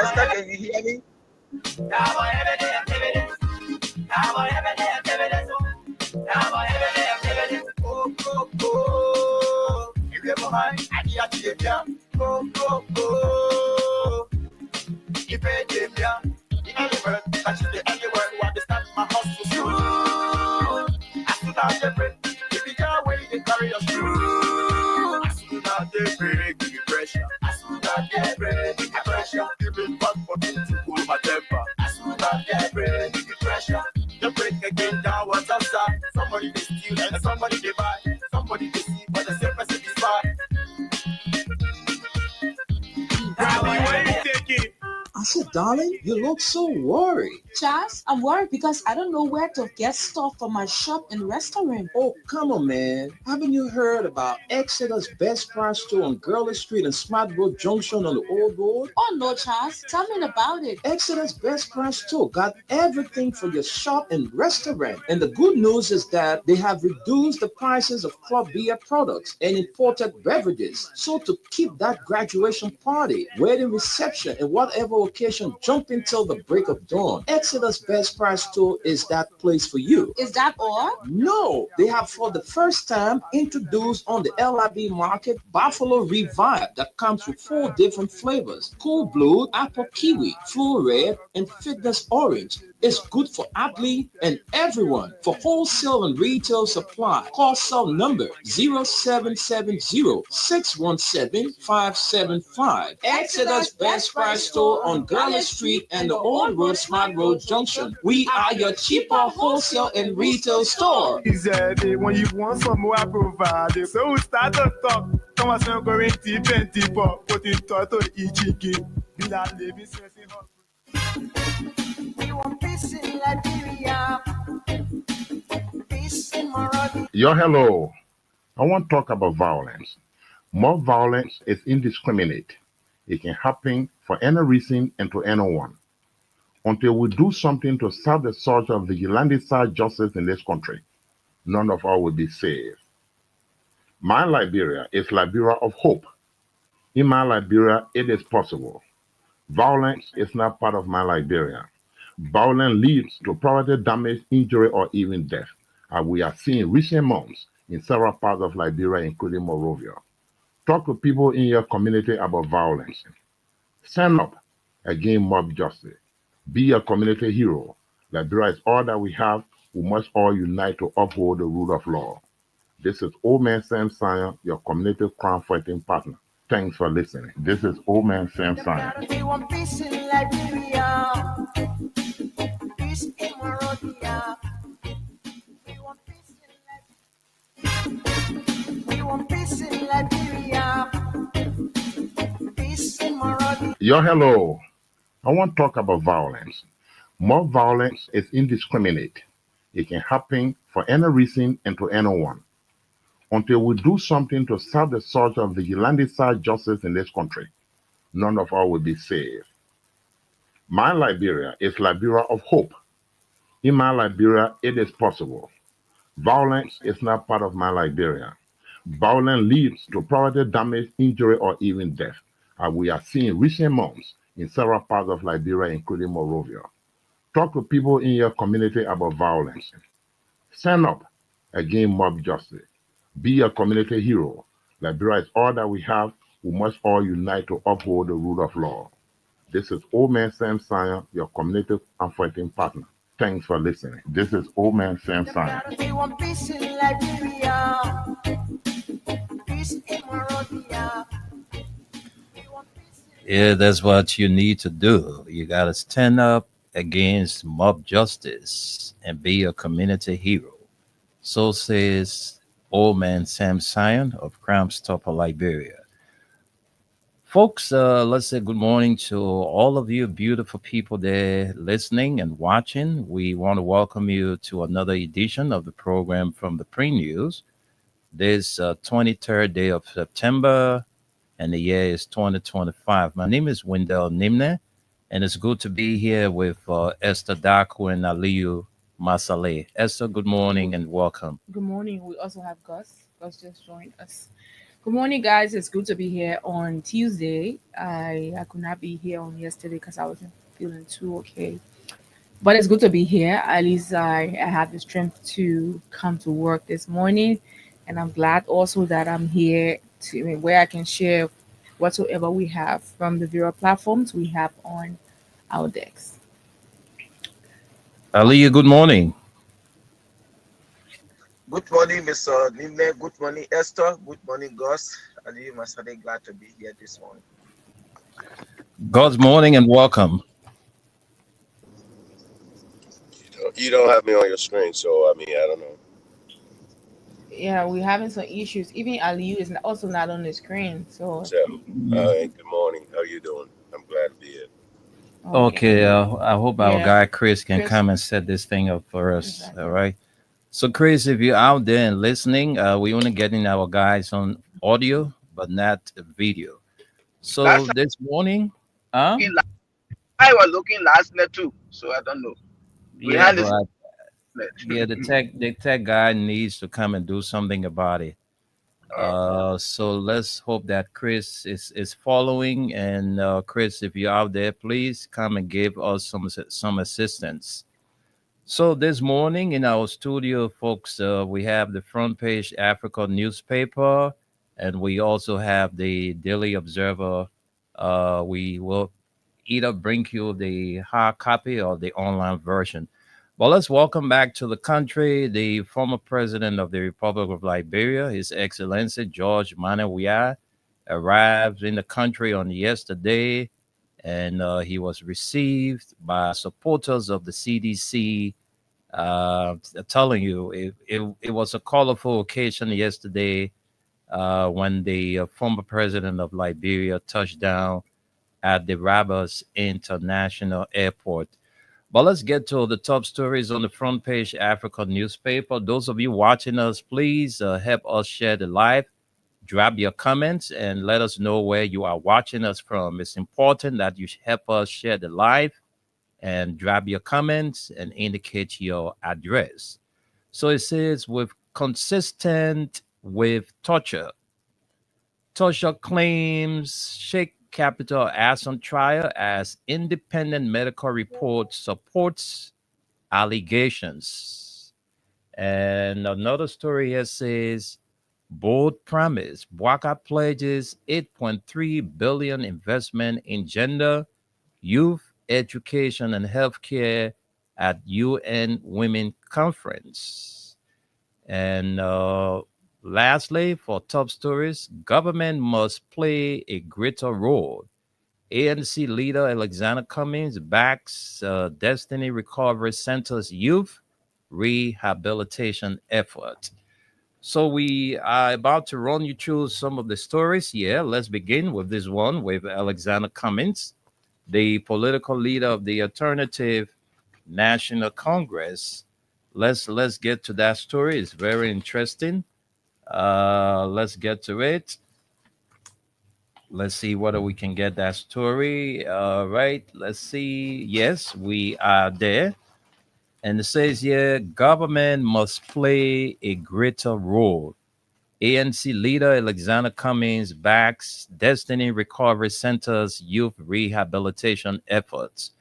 Esther, can you hear me? Somebody they steal and somebody they buy, somebody they see, but the same person is bad. I said, darling, you look so worried. Charles, I'm worried because I don't know where to get stuff for my shop and restaurant. Oh, come on, man. Haven't you heard about Exeter's Best Price Store on Gurley Street and Smart Road Junction on the Old Road? Oh, no, Charles. Tell me about it. Exeter's Best Price Store got everything for your shop and restaurant. And the good news is that they have reduced the prices of club beer products and imported beverages. So to keep that graduation party, wedding reception, and whatever occasion jumping till the break of dawn, Exeter's Best Price Store is that place for you. Is that all? No, they have for the first time introduced on the LIB market Buffalo Revive that comes with 4 different flavors: Cool Blue, Apple Kiwi, Full Red, and Fitness Orange. It's good for athlete and everyone. For wholesale and retail supply, call cell number 0770-617-575. Exeter's Best Price Store on Gurley Street and the Old Road Smart Road Junction. We are your cheaper wholesale and retail store. Easy, when you want some more, I provide. So we start to talk. Come on, some going to 20 pop. Put it to each game. We are living since we want peace in Liberia, peace in Morocco. Yo, hello. I want to talk about violence. More violence is indiscriminate. It can happen for any reason and to anyone. Until we do something to stop the surge of vigilante-style justice in this country, none of us will be safe. My Liberia is Liberia of hope. In my Liberia, it is possible. Violence is not part of my Liberia. Violence leads to property damage, injury, or even death, as we have seen in recent months in several parts of Liberia, including Monrovia. Talk to people in your community about violence. Stand up against mob justice. Be a community hero. Liberia is all that we have. We must all unite to uphold the rule of law. This is Old Man Sam Sion, your community crime fighting partner. Thanks for listening. This is Old Man Sam Sion. We want peace in Liberia, peace in Monrovia. We want peace in Liberia. We want peace in Liberia, peace in Monrovia. Yo, hello. I want to talk about violence. More violence is indiscriminate. It can happen for any reason and to anyone. Until we do something to stop the surge of vigilante-style justice in this country, none of us will be safe. My Liberia is Liberia of hope. In my Liberia, it is possible. Violence is not part of my Liberia. Violence leads to property damage, injury, or even death, as we have seen in recent months in several parts of Liberia, including Monrovia. Talk to people in your community about violence. Stand up against mob justice. Be a community hero. Liberia is all that we have. We must all unite to uphold the rule of law. This is Old Man Sam Sion, your community and fighting partner. Thanks for listening. This is Old Man Sam Sion. We want peace in Liberia, peace in Monrovia. Yeah, that's what you need to do. You got to stand up against mob justice and be a community hero. So says Old Man Sam Sion of Crime Stopper Liberia. Folks, let's say good morning to all of you beautiful people there listening and watching. We want to welcome you to another edition of the program from the Pre-News. This 23rd day of September, and the year is 2025. My name is Wendell Nimne, and it's good to be here with Esther Daku and Aliyu Masale. Esther, good morning and welcome. Good morning. We also have Gus. Gus just joined us. Good morning, guys. It's good to be here on Tuesday. I could not be here on yesterday because I wasn't feeling too okay. But it's good to be here. At least I have the strength to come to work this morning. And I'm glad also that I'm here where I can share whatsoever we have from the various platforms we have on our decks. Aliyah, good morning. Good morning, Mr. Nime. Good morning, Esther. Good morning, Gus. Ali Masade, glad to be here this morning. God's morning and welcome. You don't have me on your screen, so I mean, I don't know. Yeah, we're having some issues. Even Aliyu is also not on the screen. So, So, good morning. How you doing? I'm glad to be here. Okay, I hope our Yeah. guy Chris can Chris. come and set this thing up for us. Exactly. All right. So, Chris, if you're out there and listening, we only getting our guys on audio, but not video. So Last this morning, I was looking last night too, so I don't know. We yeah, had this. but yeah, the tech guy needs to come and do something about it. So let's hope that Chris is following. And Chris, if you're out there, please come and give us some assistance. So this morning in our studio, folks, we have the Front Page Africa newspaper, and we also have the Daily Observer. We will either bring you the hard copy or the online version. Well, let's welcome back to the country the former president of the Republic of Liberia, His Excellency George Manneh Weah, arrived in the country on yesterday, and he was received by supporters of the CDC. Telling you, it was a colorful occasion yesterday when the former president of Liberia touched down at the Rabas International Airport. But let's get to the top stories on the Front Page Africa newspaper. Those of you watching us, please help us share the live. Drop your comments and let us know where you are watching us from. It's important that you help us share the live and drop your comments and indicate your address. So it says, with consistent with torture claims shake capital as on trial as independent medical report supports allegations. And another story here says, bold promise, Bwaka pledges 8.3 billion investment in gender, youth, education, and healthcare at UN Women Conference. And lastly, for top stories, government must play a greater role. ANC leader Alexander Cummings backs Destiny Recovery Center's youth rehabilitation effort. So we are about to run you through some of the stories here. Let's begin with this one with Alexander Cummings, the political leader of the Alternative National Congress. Let's get to that story. It's very interesting. Let's get to it. Let's see whether we can get that story. Right. Let's see. Yes, we are there. And it says here, government must play a greater role. ANC leader Alexander Cummings backs Destiny Recovery Center's youth rehabilitation efforts.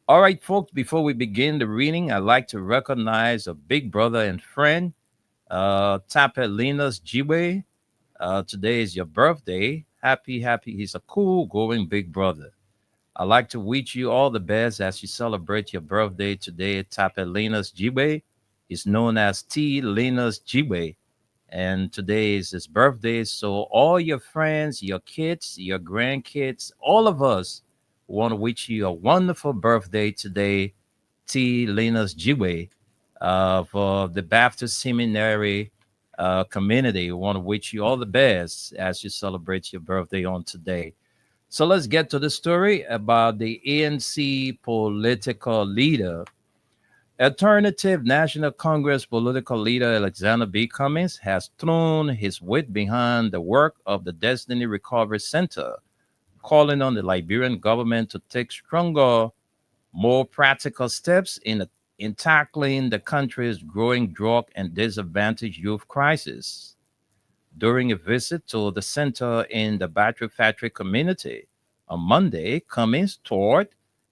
All right, folks, before we begin the reading, I'd like to recognize a big brother and friend, Tape Linus Jiwe. Today is your birthday. Happy. He's a cool, going big brother. I'd like to wish you all the best as you celebrate your birthday today. Tape Linus Jiwe is known as T. Linus Jiwe. And today is his birthday. So all your friends, your kids, your grandkids, all of us want to wish you a wonderful birthday today, T. Linus Jiwe, for the Baptist Seminary community. We want to wish you all the best as you celebrate your birthday on today. So let's get to the story about the ANC political leader. Alternative National Congress political leader Alexander B. Cummings has thrown his weight behind the work of the Destiny Recovery Center, calling on the Liberian government to take stronger, more practical steps in in tackling the country's growing drug and disadvantaged youth crisis. During a visit to the center in the Battery Factory community on Monday, Cummings toured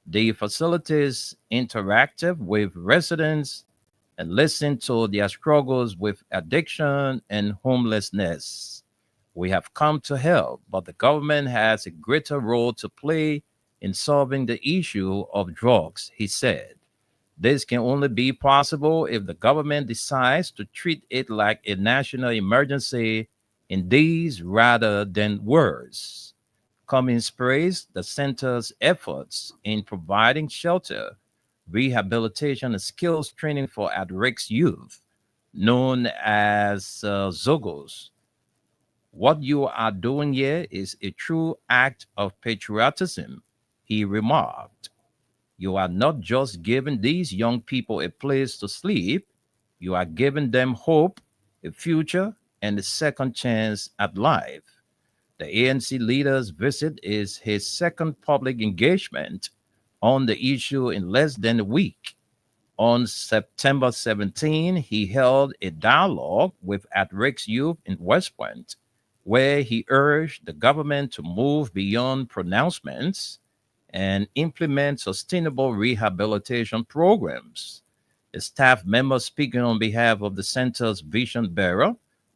the facilities, interactive with residents, and listened to their struggles with addiction and homelessness. We have come to help, but the government has a greater role to play in solving the issue of drugs, he said. This can only be possible if the government decides to treat it like a national emergency in deeds rather than words. Cummings praised the center's efforts in providing shelter, rehabilitation, and skills training for at-risk youth, known as Zogos. What you are doing here is a true act of patriotism, he remarked. You are not just giving these young people a place to sleep, you are giving them hope, a future, and a second chance at life. The ANC leader's visit is his second public engagement on the issue in less than a week. On September 17, he held a dialogue with at-risk youth in West Point, where he urged the government to move beyond pronouncements and implement sustainable rehabilitation programs. A staff member speaking on behalf of the center's vision bearer,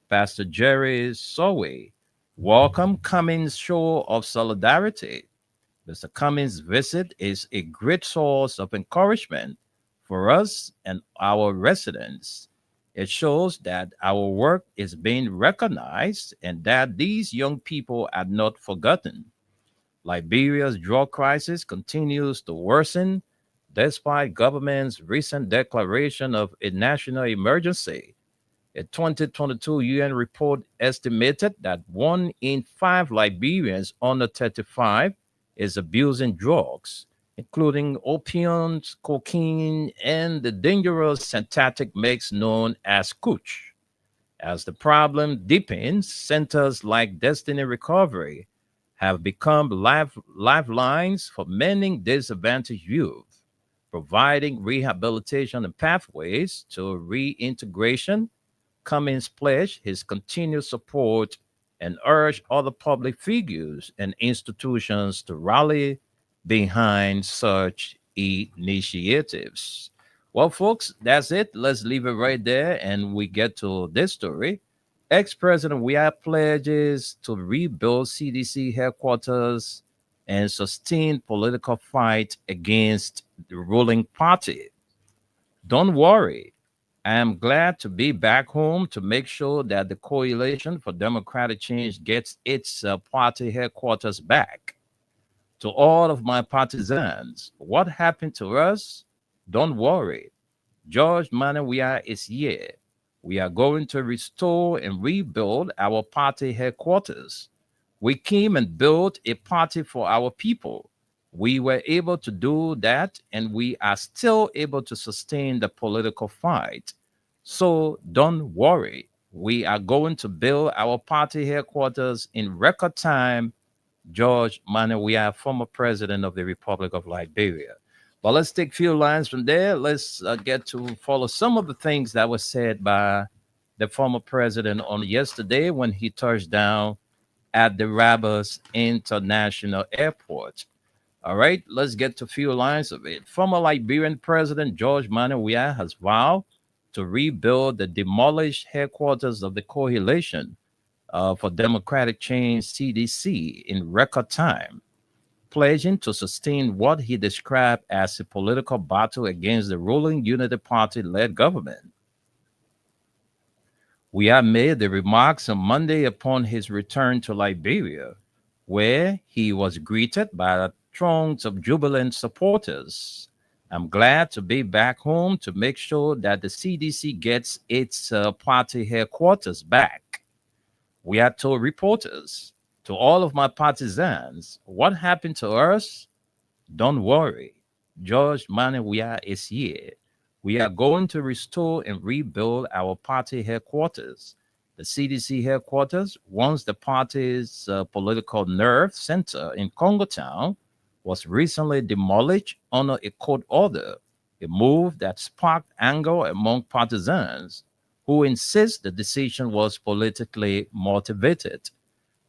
Pastor Jerry Soway, welcomed Cummings' show of solidarity. Mr. Cummings' visit is a great source of encouragement for us and our residents. It shows that our work is being recognized and that these young people are not forgotten. Liberia's drug crisis continues to worsen despite government's recent declaration of a national emergency. A 2022 UN report estimated that 1 in 5 Liberians under 35 is abusing drugs, including opiates, cocaine, and the dangerous synthetic mix known as kuch. As the problem deepens, centers like Destiny Recovery have become lifelines for many disadvantaged youth, providing rehabilitation and pathways to reintegration. Cummings pledged his continued support and urged other public figures and institutions to rally behind such initiatives. Well, folks, that's it. Let's leave it right there and we get to this story. Ex-President Weah pledges to rebuild CDC headquarters and sustain political fight against the ruling party. Don't worry. I am glad to be back home to make sure that the Coalition for Democratic Change gets its party headquarters back. To all of my partisans, what happened to us? Don't worry. George Manneh Weah is here. We are going to restore and rebuild our party headquarters. We came and built a party for our people. We were able to do that, and we are still able to sustain the political fight. So don't worry. We are going to build our party headquarters in record time. George Manneh Weah, former president of the Republic of Liberia. But let's take a few lines from there. Let's get to follow some of the things that were said by the former president on yesterday when he touched down at the Rabas International Airport. All right, let's get to a few lines of it. Former Liberian President George Manneh Weah has vowed to rebuild the demolished headquarters of the Coalition for Democratic Change, CDC, in record time, pledging to sustain what he described as a political battle against the ruling Unity Party-led government. Weah made the remarks on Monday upon his return to Liberia, where he was greeted by throngs of jubilant supporters. I'm glad to be back home to make sure that the CDC gets its party headquarters back. Weah told reporters, to all of my partisans, what happened to us? Don't worry. George Manneh Weah is here. We are going to restore and rebuild our party headquarters. The CDC headquarters, once the party's political nerve center in Congo Town, was recently demolished under a court order. a move that sparked anger among partisans who insist the decision was politically motivated.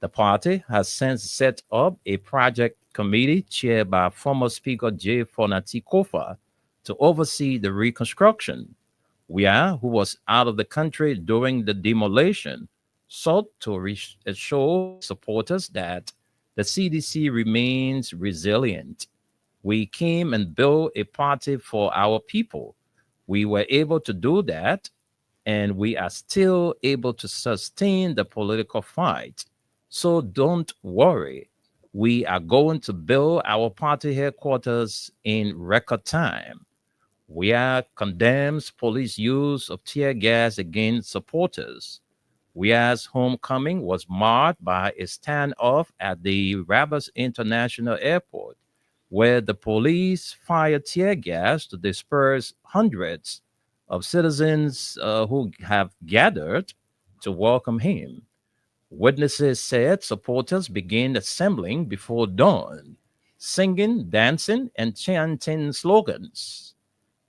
The party has since set up a project committee chaired by former Speaker Jay Fonati Kofa to oversee the reconstruction. Weah, who was out of the country during the demolition, sought to assure supporters that the CDC remains resilient. We came and built a party for our people. We were able to do that, and we are still able to sustain the political fight. So don't worry. We are going to build our party headquarters in record time. Weah condemns police use of tear gas against supporters. Weah's homecoming was marked by a standoff at the Rabas International Airport, where the police fired tear gas to disperse hundreds of citizens who have gathered to welcome him. Witnesses said supporters began assembling before dawn, singing, dancing, and chanting slogans.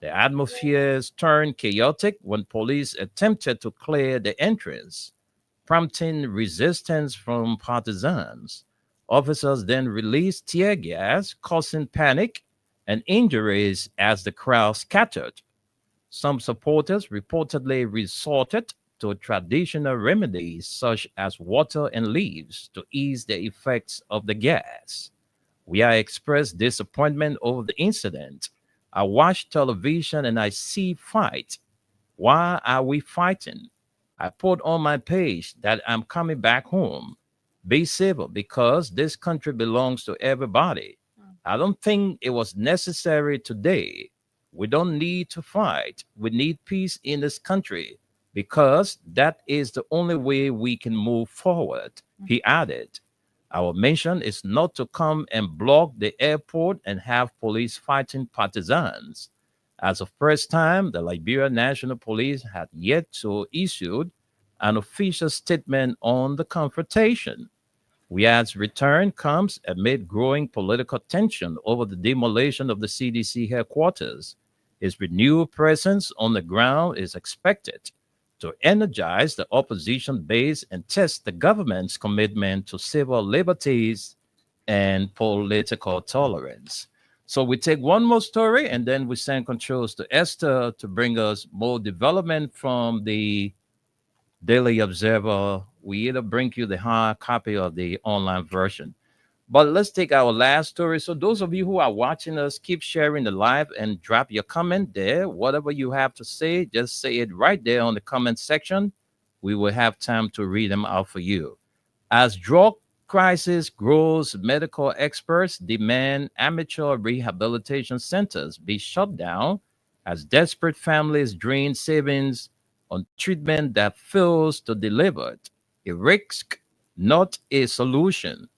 The atmosphere turned chaotic when police attempted to clear the entrance, prompting resistance from partisans. Officers then released tear gas, causing panic and injuries as the crowd scattered. Some supporters reportedly resorted to traditional remedies such as water and leaves to ease the effects of the gas. We are expressed disappointment over the incident. I watch television and I see fight. Why are we fighting? I put on my page that I'm coming back home. Be civil because this country belongs to everybody. I don't think it was necessary today. We don't need to fight. We need peace in this country because that is the only way we can move forward. He added, our mission is not to come and block the airport and have police fighting partisans. As of first time, the Liberia National Police had yet to issue an official statement on the confrontation. Weah's return comes amid growing political tension over the demolition of the CDC headquarters. His renewed presence on the ground is expected to energize the opposition base and test the government's commitment to civil liberties and political tolerance. So we take one more story and then we send controls to Esther to bring us more development from the Daily Observer. We either bring you the hard copy or the online version. But let's take our last story. So those of you who are watching us, keep sharing the live and drop your comment there. Whatever you have to say, just say it right there on the comment section. We will have time to read them out for you. As drug crisis grows, medical experts demand amateur rehabilitation centers be shut down as desperate families drain savings on treatment that fails to deliver it. A risk, not a solution.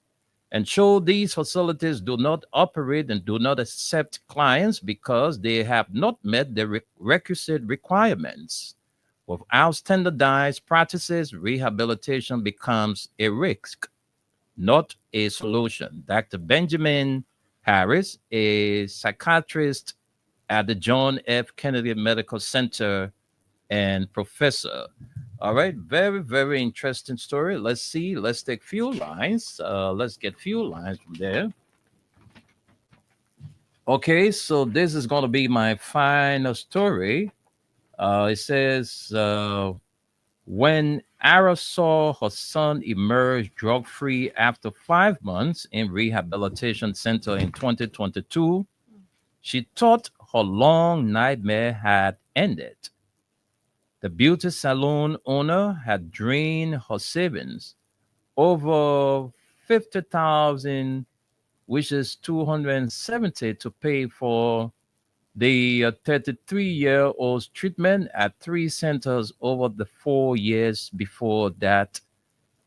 And so these facilities do not operate and do not accept clients because they have not met the requisite requirements. Without standardized practices, rehabilitation becomes a risk, not a solution. Dr. Benjamin Harris, a psychiatrist at the John F. Kennedy Medical Center and professor. All right, very, very interesting story. Let's see. Let's take few lines. Let's get few lines from there. Okay, so this is going to be my final story. It says, when Ara saw her son emerge drug-free after 5 months in rehabilitation center in 2022, she thought her long nightmare had ended. The beauty salon owner had drained her savings, over 50,000, which is 270, to pay for the 33-year-old's treatment at 3 centers over the 4 years before that.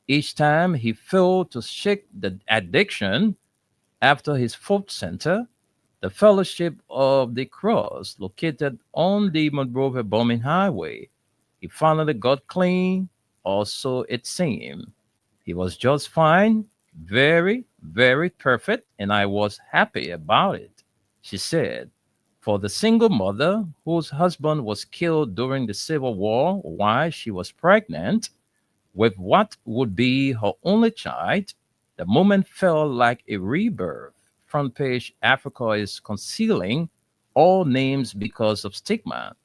Each time he failed to shake the addiction. After his 4th center, the Fellowship of the Cross, located on the Monrovia Bombing Highway, he finally got clean, or so it seemed. He was just fine, very, very perfect, and I was happy about it, she said. For the single mother whose husband was killed during the Civil War while she was pregnant with what would be her only child, the moment felt like a rebirth. Front page Africa is concealing all names because of stigma.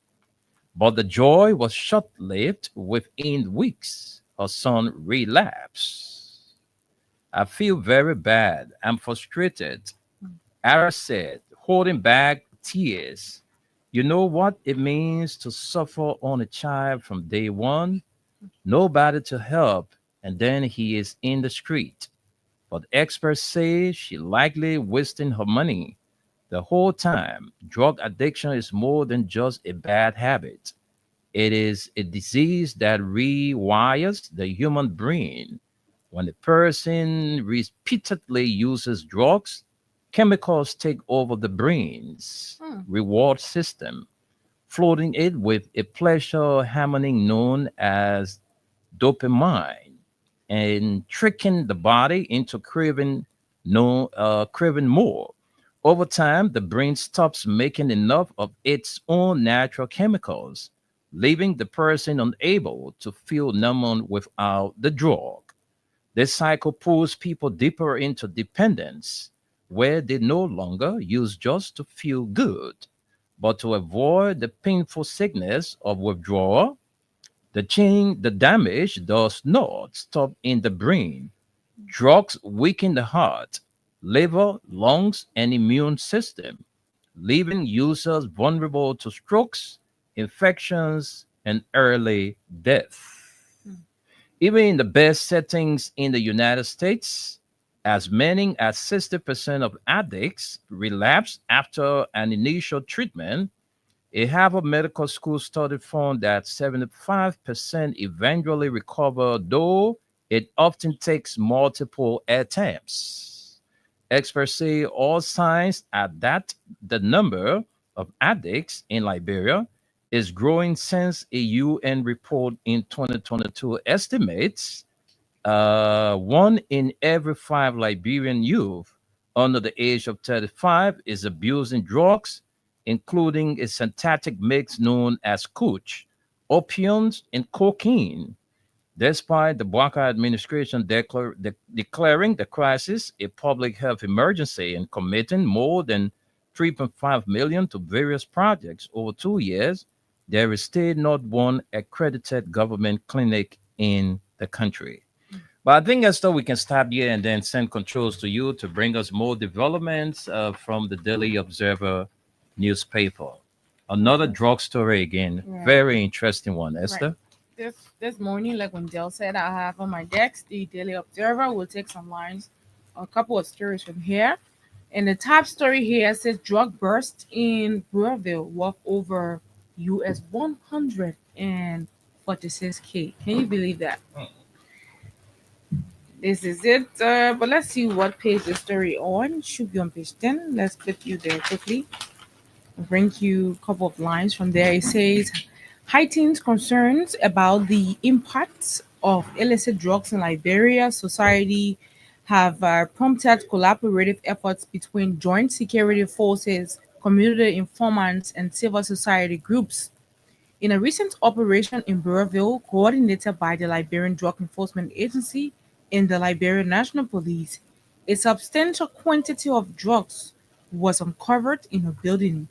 But the joy was short lived. Within weeks, her son relapsed. I feel very bad. I'm frustrated. Ara said, holding back tears. You know what it means to suffer on a child from day one? Nobody to help, and then he is in the street. But experts say she likely wasting her money the whole time. Drug addiction is more than just a bad habit. It is a disease that rewires the human brain. When a person repeatedly uses drugs, chemicals take over the brain's reward system, flooding it with a pleasure harmony known as dopamine and tricking the body into craving no craving more. Over time, the brain stops making enough of its own natural chemicals, leaving the person unable to feel numb without the drug. This cycle pulls people deeper into dependence, where they no longer use just to feel good, but to avoid the painful sickness of withdrawal. The damage does not stop in the brain. Drugs weaken the heart, liver, lungs, and immune system, leaving users vulnerable to strokes, infections, and early death. Even in the best settings in the United States, as many as 60% of addicts relapse after an initial treatment. A Harvard Medical School study found that 75% eventually recover, though it often takes multiple attempts. Experts say all signs are that the number of addicts in Liberia is growing since a UN report in 2022 estimates one in every five Liberian youth under the age of 35 is abusing drugs, including a synthetic mix known as Kuch, opiums, and cocaine. Despite the Blanca administration declaring the crisis a public health emergency and committing more than 3.5 million to various projects over 2 years, there is still not one accredited government clinic in the country. But I think, Esther, we can stop here and then send controls to you to bring us more developments from the Daily Observer newspaper. Another drug story again. Right. Very interesting one, Esther. This morning, like when Dell said, I have on my desk the Daily Observer. We'll take some lines, a couple of stories from here. And the top story here says drug burst in Burville worth over US 146K. Can you believe that? This is it. But let's see what page the story on. Should be on page 10. Let's click you there quickly. I'll bring you a couple of lines from there. It says heightened concerns about the impacts of illicit drugs in Liberia society have prompted collaborative efforts between joint security forces, community informants, and civil society groups. In a recent operation in Burville, coordinated by the Liberian Drug Enforcement Agency and the Liberian National Police, a substantial quantity of drugs was uncovered in a building.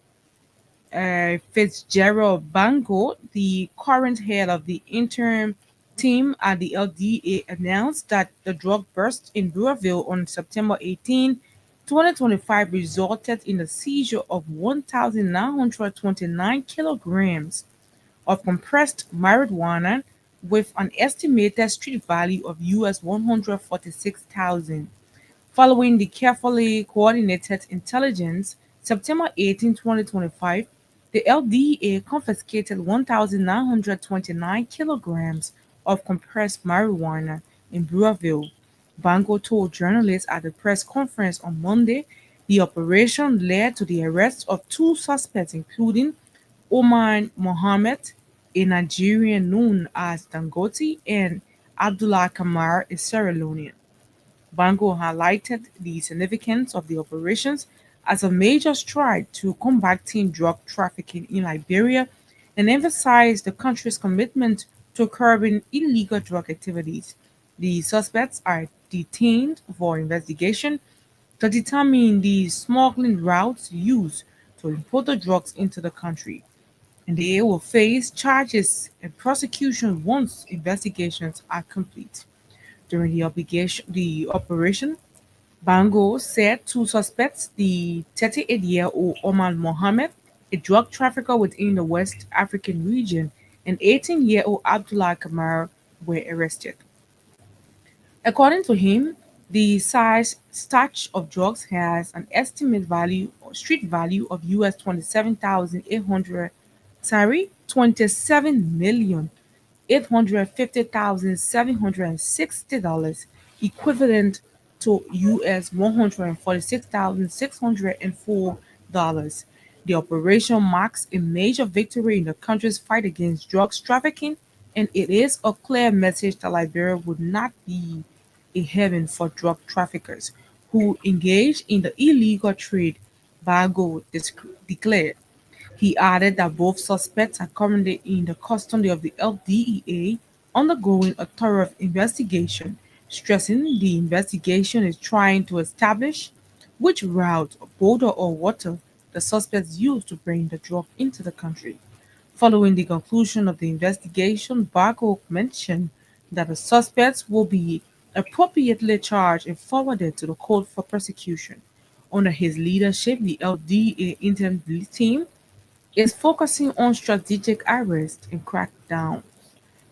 Fitzgerald Bango, the current head of the interim team at the LDA, announced that the drug burst in Burville on September 18, 2025 resulted in the seizure of 1,929 kilograms of compressed marijuana with an estimated street value of US 146,000. Following the carefully coordinated intelligence, September 18, 2025, the LDA confiscated 1,929 kilograms of compressed marijuana in Burville. Bango told journalists at the press conference on Monday the operation led to the arrest of two suspects, including Omar Mohammed, a Nigerian known as Dangote, and Abdullah Kamar, a Sierra Leonean. Bango highlighted the significance of the operations as a major stride to combating drug trafficking in Liberia and emphasized the country's commitment to curbing illegal drug activities. The suspects are detained for investigation to determine the smuggling routes used to import the drugs into the country, and they will face charges and prosecution once investigations are complete. During the operation, Bango said two suspects, the 38-year-old Omar Mohammed, a drug trafficker within the West African region, and 18-year-old Abdullah Kamar, were arrested. According to him, the size stash of drugs has an estimate value or street value of US 27,800, sorry, 27,850,760 dollars, equivalent to US $146,604. The operation marks a major victory in the country's fight against drugs trafficking, and it is a clear message that Liberia would not be a haven for drug traffickers who engage in the illegal trade, Bago declared. He added that both suspects are currently in the custody of the LDEA, undergoing a thorough investigation, stressing the investigation is trying to establish which route, border, or water the suspects used to bring the drug into the country. Following the conclusion of the investigation, Bago mentioned that the suspects will be appropriately charged and forwarded to the court for prosecution. Under his leadership, the LDA interim team is focusing on strategic arrest and crackdown,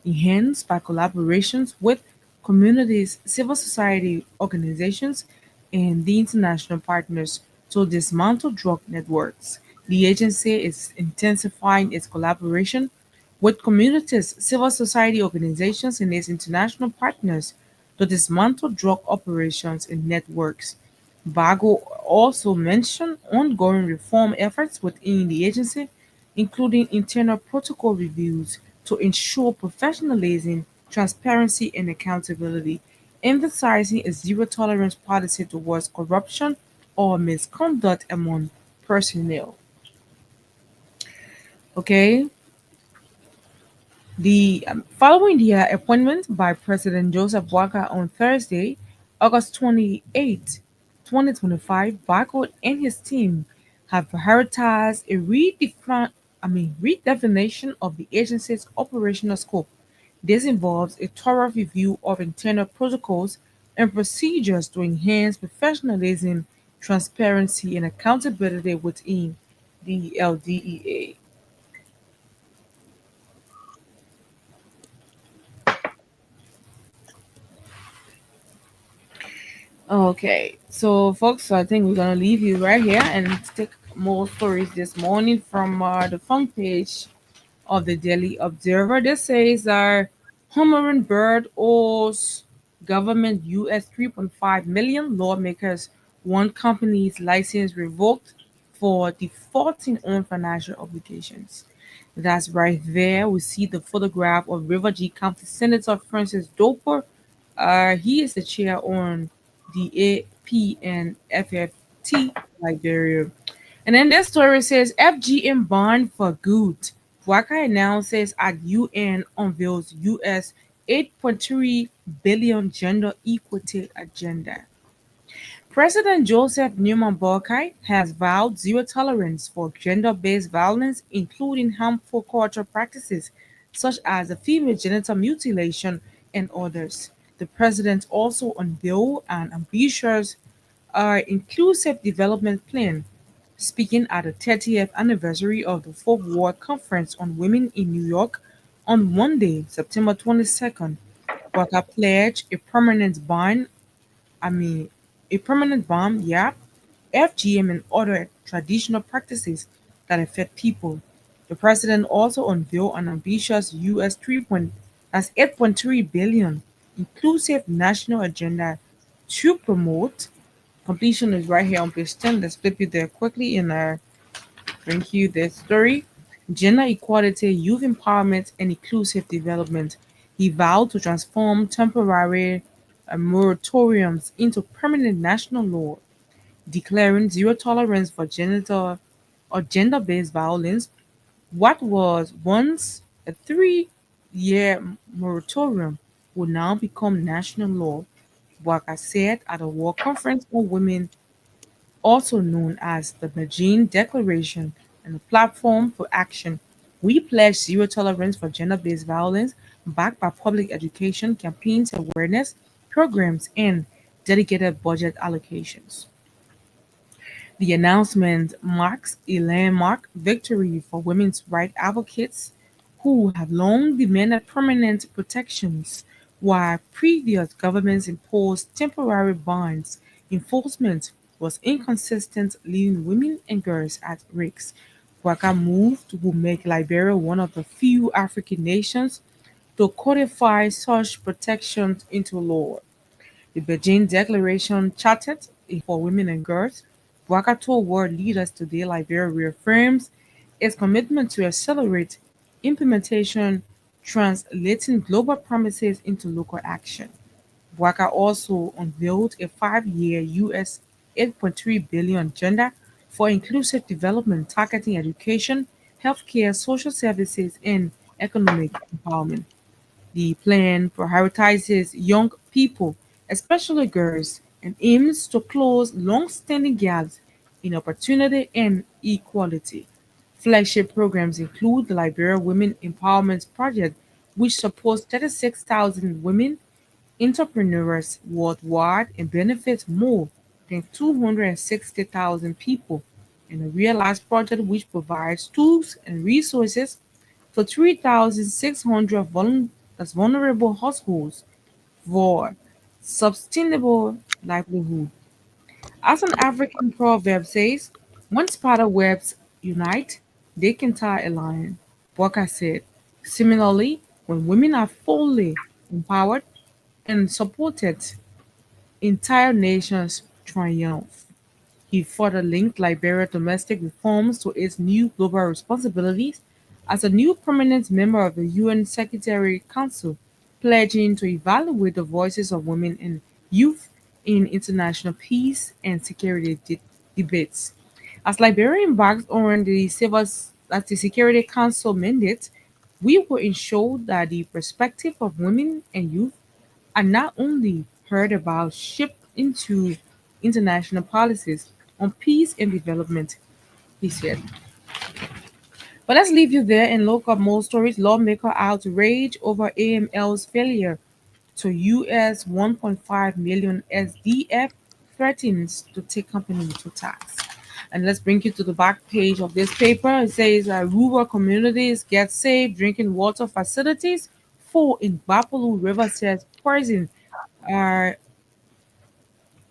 enhanced by collaborations with communities, civil society organizations, and the international partners to dismantle drug networks. The agency is intensifying its collaboration with communities, civil society organizations, and its international partners to dismantle drug operations and networks. Bago also mentioned ongoing reform efforts within the agency, including internal protocol reviews to ensure professionalism, transparency, and accountability, emphasizing a zero tolerance policy towards corruption or misconduct among personnel. Okay, the following the appointment by President Joseph Boakai on Thursday, August 28, 2025, Barcode and his team have prioritized a redefinition of the agency's operational scope. This involves a thorough review of internal protocols and procedures to enhance professionalism, transparency, and accountability within the LDEA. Okay, so folks, I think we're gonna leave you right here and take more stories this morning from the front page of the Daily Observer. This says Hummingbird owes government US 3.5 million. Lawmakers want company's license revoked for defaulting on financial obligations. That's right there. We see the photograph of River G County Senator Francis Doper. He is the chair on the APNFFT Liberia. And then this story says FGM banned for good. Waka announces at UN unveils US 8.3 billion gender equity agenda. President Joseph Newman Boakai has vowed zero tolerance for gender-based violence, including harmful cultural practices such as the female genital mutilation and others. The president also unveiled an ambitious inclusive development plan. Speaking at the 30th anniversary of the Fourth World Conference on Women in New York on Monday, September 22nd, Waka pledged I mean, a permanent ban, yeah, FGM and other traditional practices that affect people. The president also unveiled an ambitious US 8.3 billion inclusive national agenda to promote. Completion is right here on page 10. Let's flip you there quickly and bring you this story. Gender equality, youth empowerment, and inclusive development. He vowed to transform temporary moratoriums into permanent national law. declaring zero tolerance for genital or gender-based violence. What was once a 3-year moratorium will now become national law, Waka said at a World Conference on Women, also known as the Beijing Declaration, and a platform for action. We pledge zero tolerance for gender based violence, backed by public education campaigns, awareness programs, and dedicated budget allocations. The announcement marks a landmark victory for women's rights advocates who have long demanded permanent protections, while previous governments imposed temporary bans. Enforcement was inconsistent, leaving women and girls at risk. Waka moved will make Liberia one of the few African nations to codify such protections into law. The Beijing Declaration charted for women and girls. Waka told world leaders today Liberia reaffirms its commitment to accelerate implementation, translating global promises into local action. Waka also unveiled a 5-year US 8.3 billion agenda for inclusive development targeting education, healthcare, social services, and economic empowerment. The plan prioritizes young people, especially girls, and aims to close long-standing gaps in opportunity and equality. Flagship programs include the Liberia Women Empowerment Project, which supports 36,000 women entrepreneurs worldwide and benefits more than 260,000 people, and a Realize project which provides tools and resources for 3,600 vulnerable households for sustainable livelihood. As an African proverb says, when spider webs unite, they can tie a lion. Walker said. Similarly, when women are fully empowered and supported, entire nations triumph. He further linked Liberia's domestic reforms to its new global responsibilities as a new permanent member of the UN Secretary Council, pledging to evaluate the voices of women and youth in international peace and security debates. As Liberia embarks on the Security Council mandate, we will ensure that the perspective of women and youth are not only heard about shaped into international policies on peace and development, he said. But let's leave you there and look up more stories. Lawmaker outrage over AML's failure to US 1.5 million SDF threatens to take company to tax. And let's bring you to the back page of this paper. It says rural communities get safe drinking water facilities. Four in Bapolu River says poison. Uh,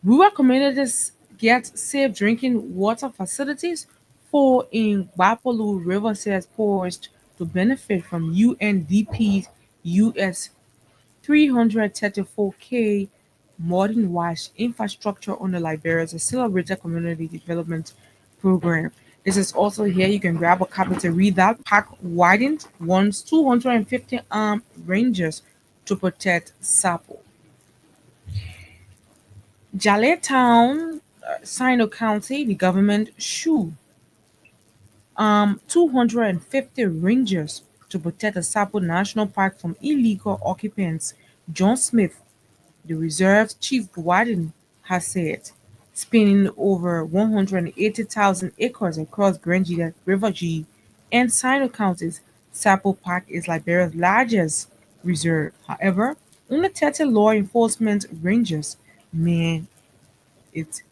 Rural communities get safe drinking water facilities. Four in Bapolu River says poised to benefit from UNDP's US 334K modern wash infrastructure under Liberia's Accelerated Community Development Program. This is also here. You can grab a copy to read that. Park widened wants 250 armed rangers to protect Sapo. Jaletown, Sino County, the government shoe 250 rangers to protect the Sapo National Park from illegal occupants. John Smith, the reserve's chief warden, has said, spanning over 180,000 acres across Grangida, River G, and Sino counties. Sapo Park is Liberia's largest reserve. However, only 30 law enforcement rangers man it.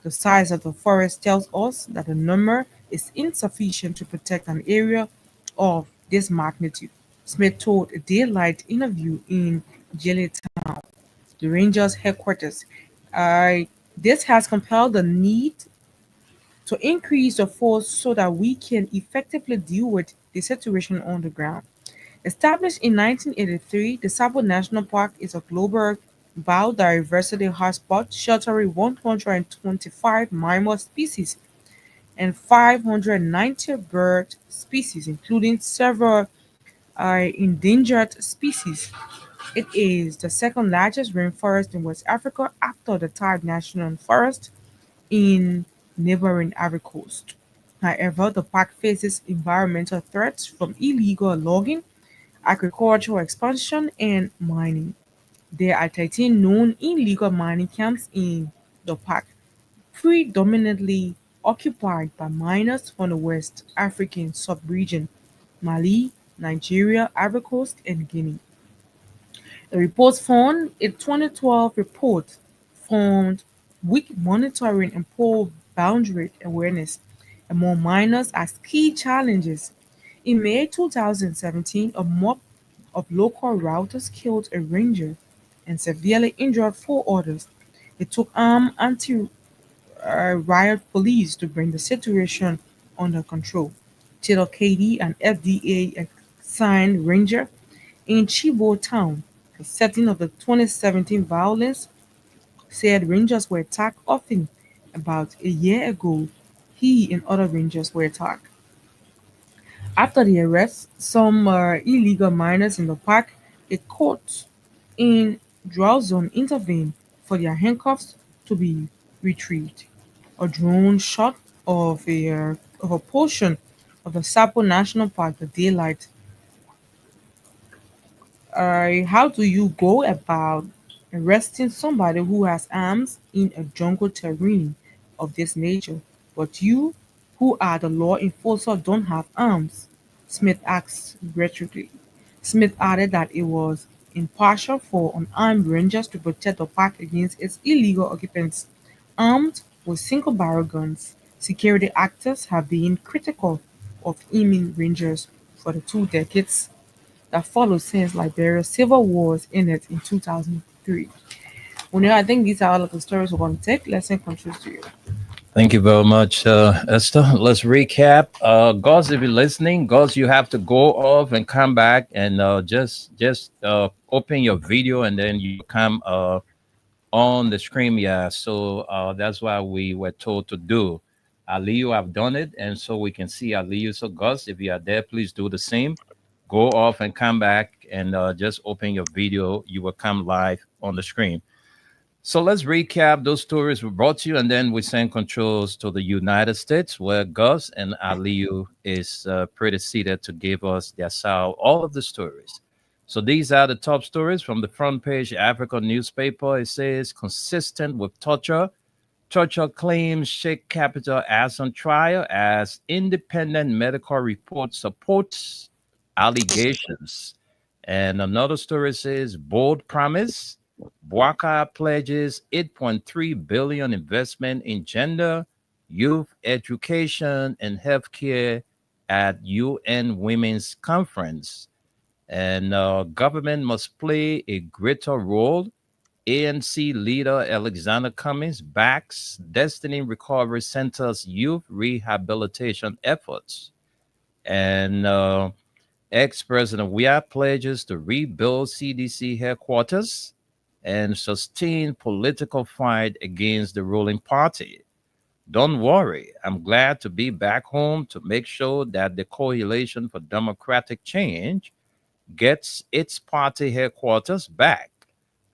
The size of the forest tells us that the number is insufficient to protect an area of this magnitude, Smith told a daylight interview in Jellytown, the Rangers headquarters. This has compelled the need to increase the force so that we can effectively deal with the situation on the ground. Established in 1983, the Sabo National Park is a global biodiversity hotspot sheltering 125 mammal species and 590 bird species, including several endangered species. It is the second largest rainforest in West Africa after the Thai National Forest in neighboring Ivory Coast. However, the park faces environmental threats from illegal logging, agricultural expansion, and mining. There are 13 known illegal mining camps in the park, predominantly occupied by miners from the West African sub-region, Mali, Nigeria, Ivory Coast, and Guinea. The report found a 2012 report found weak monitoring and poor boundary awareness among miners as key challenges. In May 2017, a mob of local routers killed a ranger and severely injured four others. It took armed anti-riot police to bring the situation under control. Taylor Katie, an FDA assigned ranger in Chibo Town, the setting of the 2017 violence, said rangers were attacked often. About a year ago, he and other rangers were attacked. After the arrest, some illegal miners in the park, a court in Drawson intervened for their handcuffs to be retrieved. A drone shot of a portion of the Sapo National Park, the daylight. How do you go about arresting somebody who has arms in a jungle terrain of this nature, but you, who are the law enforcer, don't have arms? Smith asked rhetorically. Smith added that it was impartial for unarmed rangers to protect the park against its illegal occupants armed with single barrel guns. Security actors have been critical of aiming rangers for the 2 decades that followed since Liberia's civil wars ended in 2003. Well, I think these are all of the stories we're going to take. Let's send controls to you. Thank you very much, Esther. Let's recap. Gauze, if you're listening, Gauze, you have to go off and come back and just open your video and then you come on the screen. Yeah, so that's what we were told to do. Aliyu have done it, and so we can see Aliyu. So Gauze, if you are there, please do the same. Go off and come back and just open your video. You will come live on the screen. So let's recap those stories we brought to you, and then we send controls to the United States, where Gus and Aliyu is pretty seated to give us their side, all of the stories. So these are the top stories from the front page Africa newspaper. It says, consistent with torture. Torture claims shake capital as on trial as independent medical report supports allegations. And another story says, bold promise. Bwaka pledges 8.3 billion investment in gender, youth education, and healthcare at UN Women's Conference. And government must play a greater role. ANC leader Alexander Cummings backs Destiny Recovery Center's youth rehabilitation efforts. And ex-president Weah pledges to rebuild CDC headquarters and sustain political fight against the ruling party. Don't worry, I'm glad to be back home to make sure that the Coalition for Democratic Change gets its party headquarters back.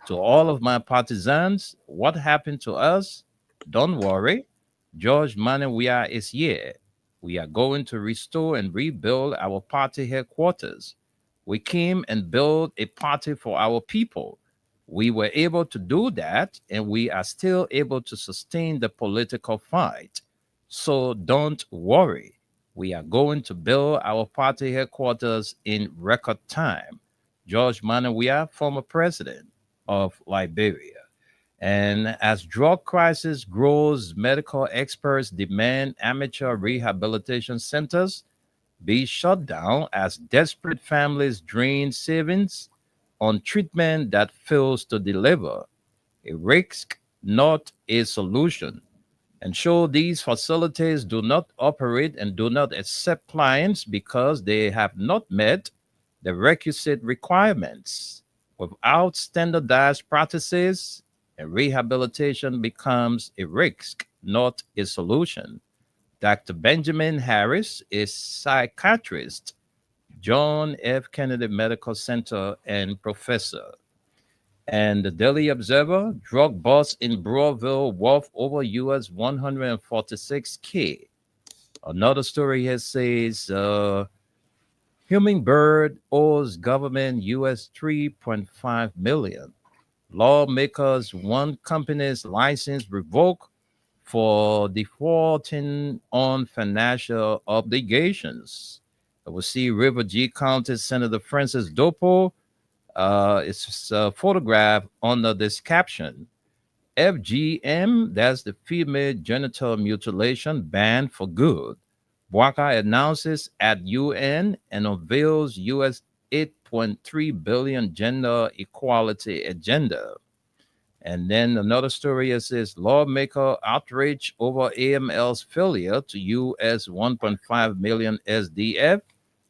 To all of my partisans, what happened to us? Don't worry, George Weah is here. We are going to restore and rebuild our party headquarters. We came and built a party for our people. We were able to do that, and we are still able to sustain the political fight. So don't worry. We are going to build our party headquarters in record time. George Weah, former president of Liberia. And as drug crisis grows, medical experts demand amateur rehabilitation centers be shut down as desperate families drain savings on treatment that fails to deliver. A risk, not a solution. And so these facilities do not operate and do not accept clients because they have not met the requisite requirements. Without standardized practices, and rehabilitation becomes a risk, not a solution. Dr. Benjamin Harris is psychiatrist, John F. Kennedy Medical Center, and professor. And the Daily Observer, drug bust in Broadville worth over US 146K. Another story here says Hummingbird owes government US 3.5 million. Lawmakers want company's license revoked for defaulting on financial obligations. We see River G County Senator Francis Dopo. It's a photograph under this caption. FGM, that's the female genital mutilation, banned for good. Bwaka announces at UN and unveils US 8.3 billion gender equality agenda. And then another story is this lawmaker outrage over AML's failure to US 1.5 million SDF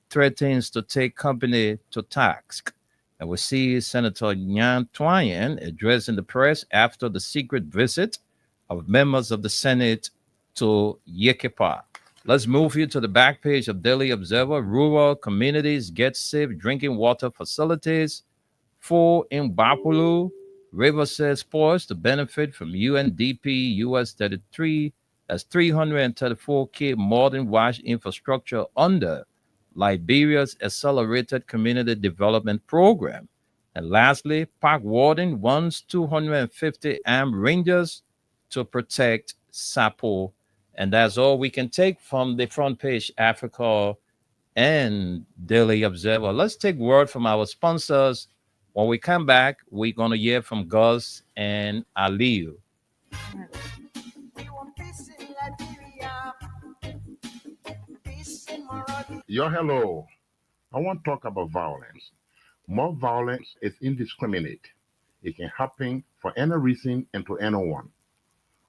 threatens to take company to task. And we see Senator Nyan Twayen addressing the press after the secret visit of members of the Senate to Yekepa. Let's move you to the back page of Daily Observer. Rural communities get safe drinking water facilities. Full in Bapulu. River says poised to benefit from UNDP US 33 as 334K modern wash infrastructure under Liberia's Accelerated Community Development Program. And lastly, Park Warden wants 250 armed rangers to protect Sapo. And that's all we can take from the front page, Africa and Daily Observer. Let's take word from our sponsors. When we come back, we're going to hear from Gus and Aliu. Hello. I want to talk about violence. More violence is indiscriminate. It can happen for any reason and to anyone.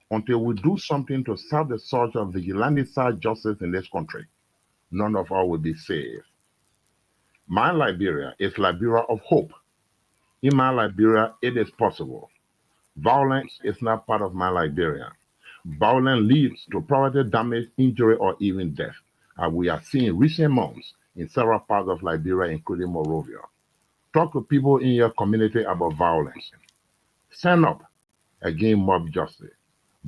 Until we do something to stop the surge of vigilante-side justice in this country, none of us will be saved. My Liberia is Liberia of hope. In my Liberia, it is possible. Violence is not part of my Liberia. Violence leads to property damage, injury, or even death, as we are seeing recent months in several parts of Liberia, including Monrovia. Talk to people in your community about violence. Stand up against mob justice.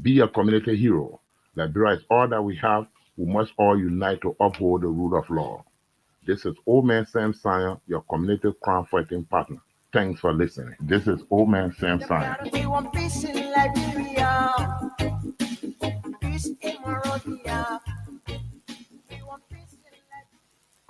Be a community hero. Liberia is all that we have. We must all unite to uphold the rule of law. This is Old Man Sam Sion, your community crime fighting partner. Thanks for listening. This is Old Man Sam Sion. We want peace in Liberia. Peace in Monrovia. We want peace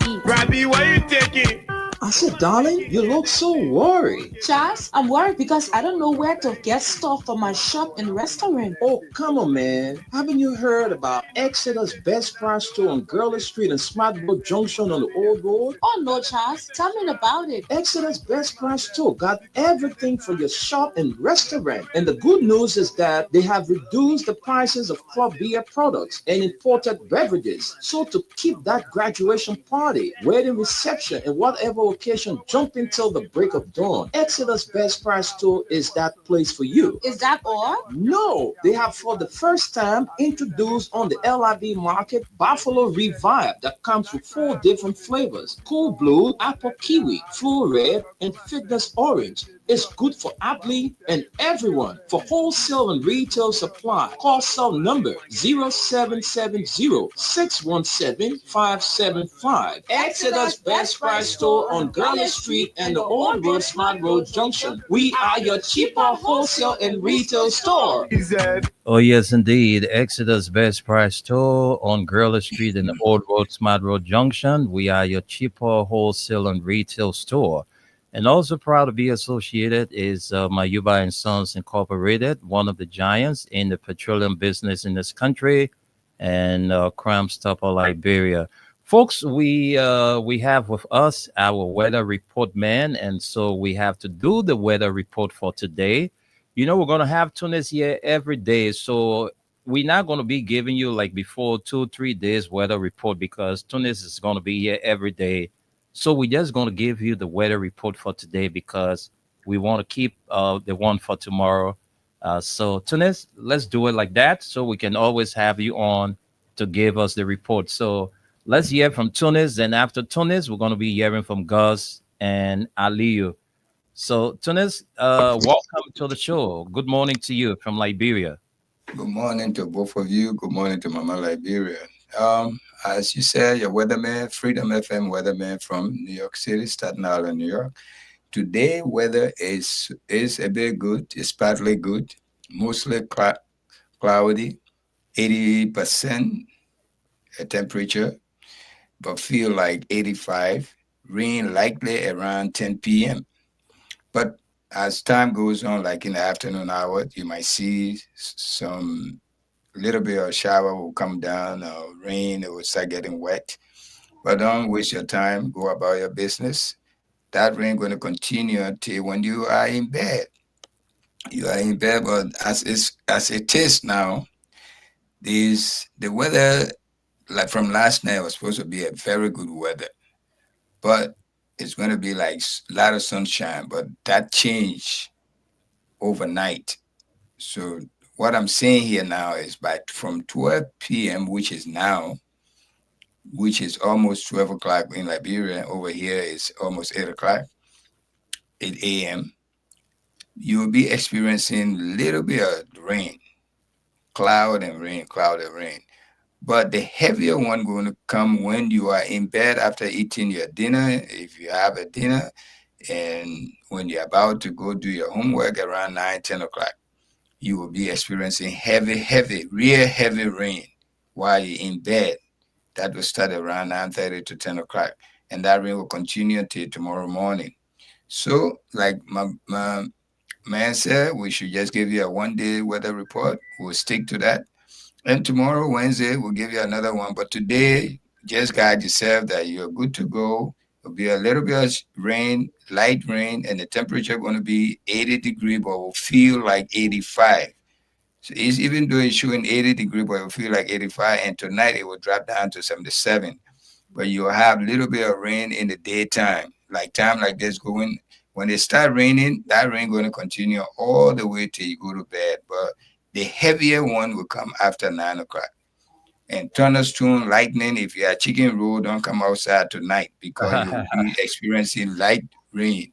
in Liberia. Rabbi, why you taking? I said, darling, you look so worried. Charles, I'm worried because I don't know where to get stuff for my shop and restaurant. Oh, come on, man. Haven't you heard about Exeter's Best Price Store on Gurley Street and Smart Road Junction on the Old Road? Oh, no, Charles. Tell me about it. Exeter's Best Price Store got everything for your shop and restaurant. And the good news is that they have reduced the prices of club beer products and imported beverages. So to keep that graduation party, wedding reception, and whatever occasion jumping till the break of dawn, Exeter's Best Price Store is that place for you. Is that all? No, they have for the first time introduced on the LIB market Buffalo Revive that comes with 4 different flavors: Cool Blue, Apple Kiwi, Flu Red, and Fitness Orange. It's good for athlete and everyone. For wholesale and retail supply, call cell number 0770-617-575. Exeter's Best Price Store on Gurley Street and the Old Road Smart Road Junction. We are your cheaper wholesale and retail store. He said, Oh, yes, indeed. Exeter's Best Price Store on Gurley Street in the Old Road Smart Road Junction. We are your cheaper wholesale and retail store. And also proud to be associated is Mayuba and Sons Incorporated, one of the giants in the petroleum business in this country, and Crime Stopper Liberia. Folks, we have with us our weather report man, and so we have to do the weather report for today. You know, we're going to have Tunis here every day, so we're not going to be giving you like before 2-3 days weather report because Tunis is going to be here every day. So we're just going to give you the weather report for today because we want to keep the one for tomorrow. So Tunis, let's do it like that so we can always have you on to give us the report. So let's hear from Tunis. And after Tunis, we're going to be hearing from Gus and Aliu. So, Tunis, welcome to the show. Good morning to you from Liberia. Good morning to both of you. Good morning to Mama Liberia. As you said, your weatherman, Freedom FM weatherman from New York City, Staten Island, New York. Today, weather is a bit good. It's partly good, mostly cloudy, 80% temperature, but feel like 85. Rain likely around 10 p.m. But as time goes on, like in the afternoon hour, you might see some little bit of shower will come down, rain, it will start getting wet. But don't waste your time. Go about your business. That rain going to continue until when you are in bed. You are in bed, but as it is now, the weather like from last night was supposed to be a very good weather, but it's going to be like a lot of sunshine. But that changed overnight. So what I'm saying here now is by from 12 p.m., which is now, which is almost 12 o'clock in Liberia. Over here is almost 8 o'clock, 8 a.m. You will be experiencing a little bit of rain, cloud and rain, cloud and rain. But the heavier one going to come when you are in bed after eating your dinner, if you have a dinner, and when you're about to go do your homework around 9, 10 o'clock. You will be experiencing heavy, real heavy rain while you're in bed. That will start around 9:30 to 10 o'clock. And that rain will continue until tomorrow morning. So, like my man said, we should just give you a 1 day weather report. We'll stick to that. And tomorrow, Wednesday, we'll give you another one. But today, just guide yourself that you're good to go. It'll be a little bit of rain, light rain, and the temperature going to be 80 degrees, but will feel like 85. So it's, even though it's showing 80 degrees, but it will feel like 85. And tonight, it will drop down to 77. But you'll have a little bit of rain in the daytime. Like time like this going, when it start raining, that rain going to continue all the way till you go to bed. But the heavier one will come after 9 o'clock. And thunderstorm, lightning, if you are Chicken Road, don't come outside tonight because you'll be experiencing light rain.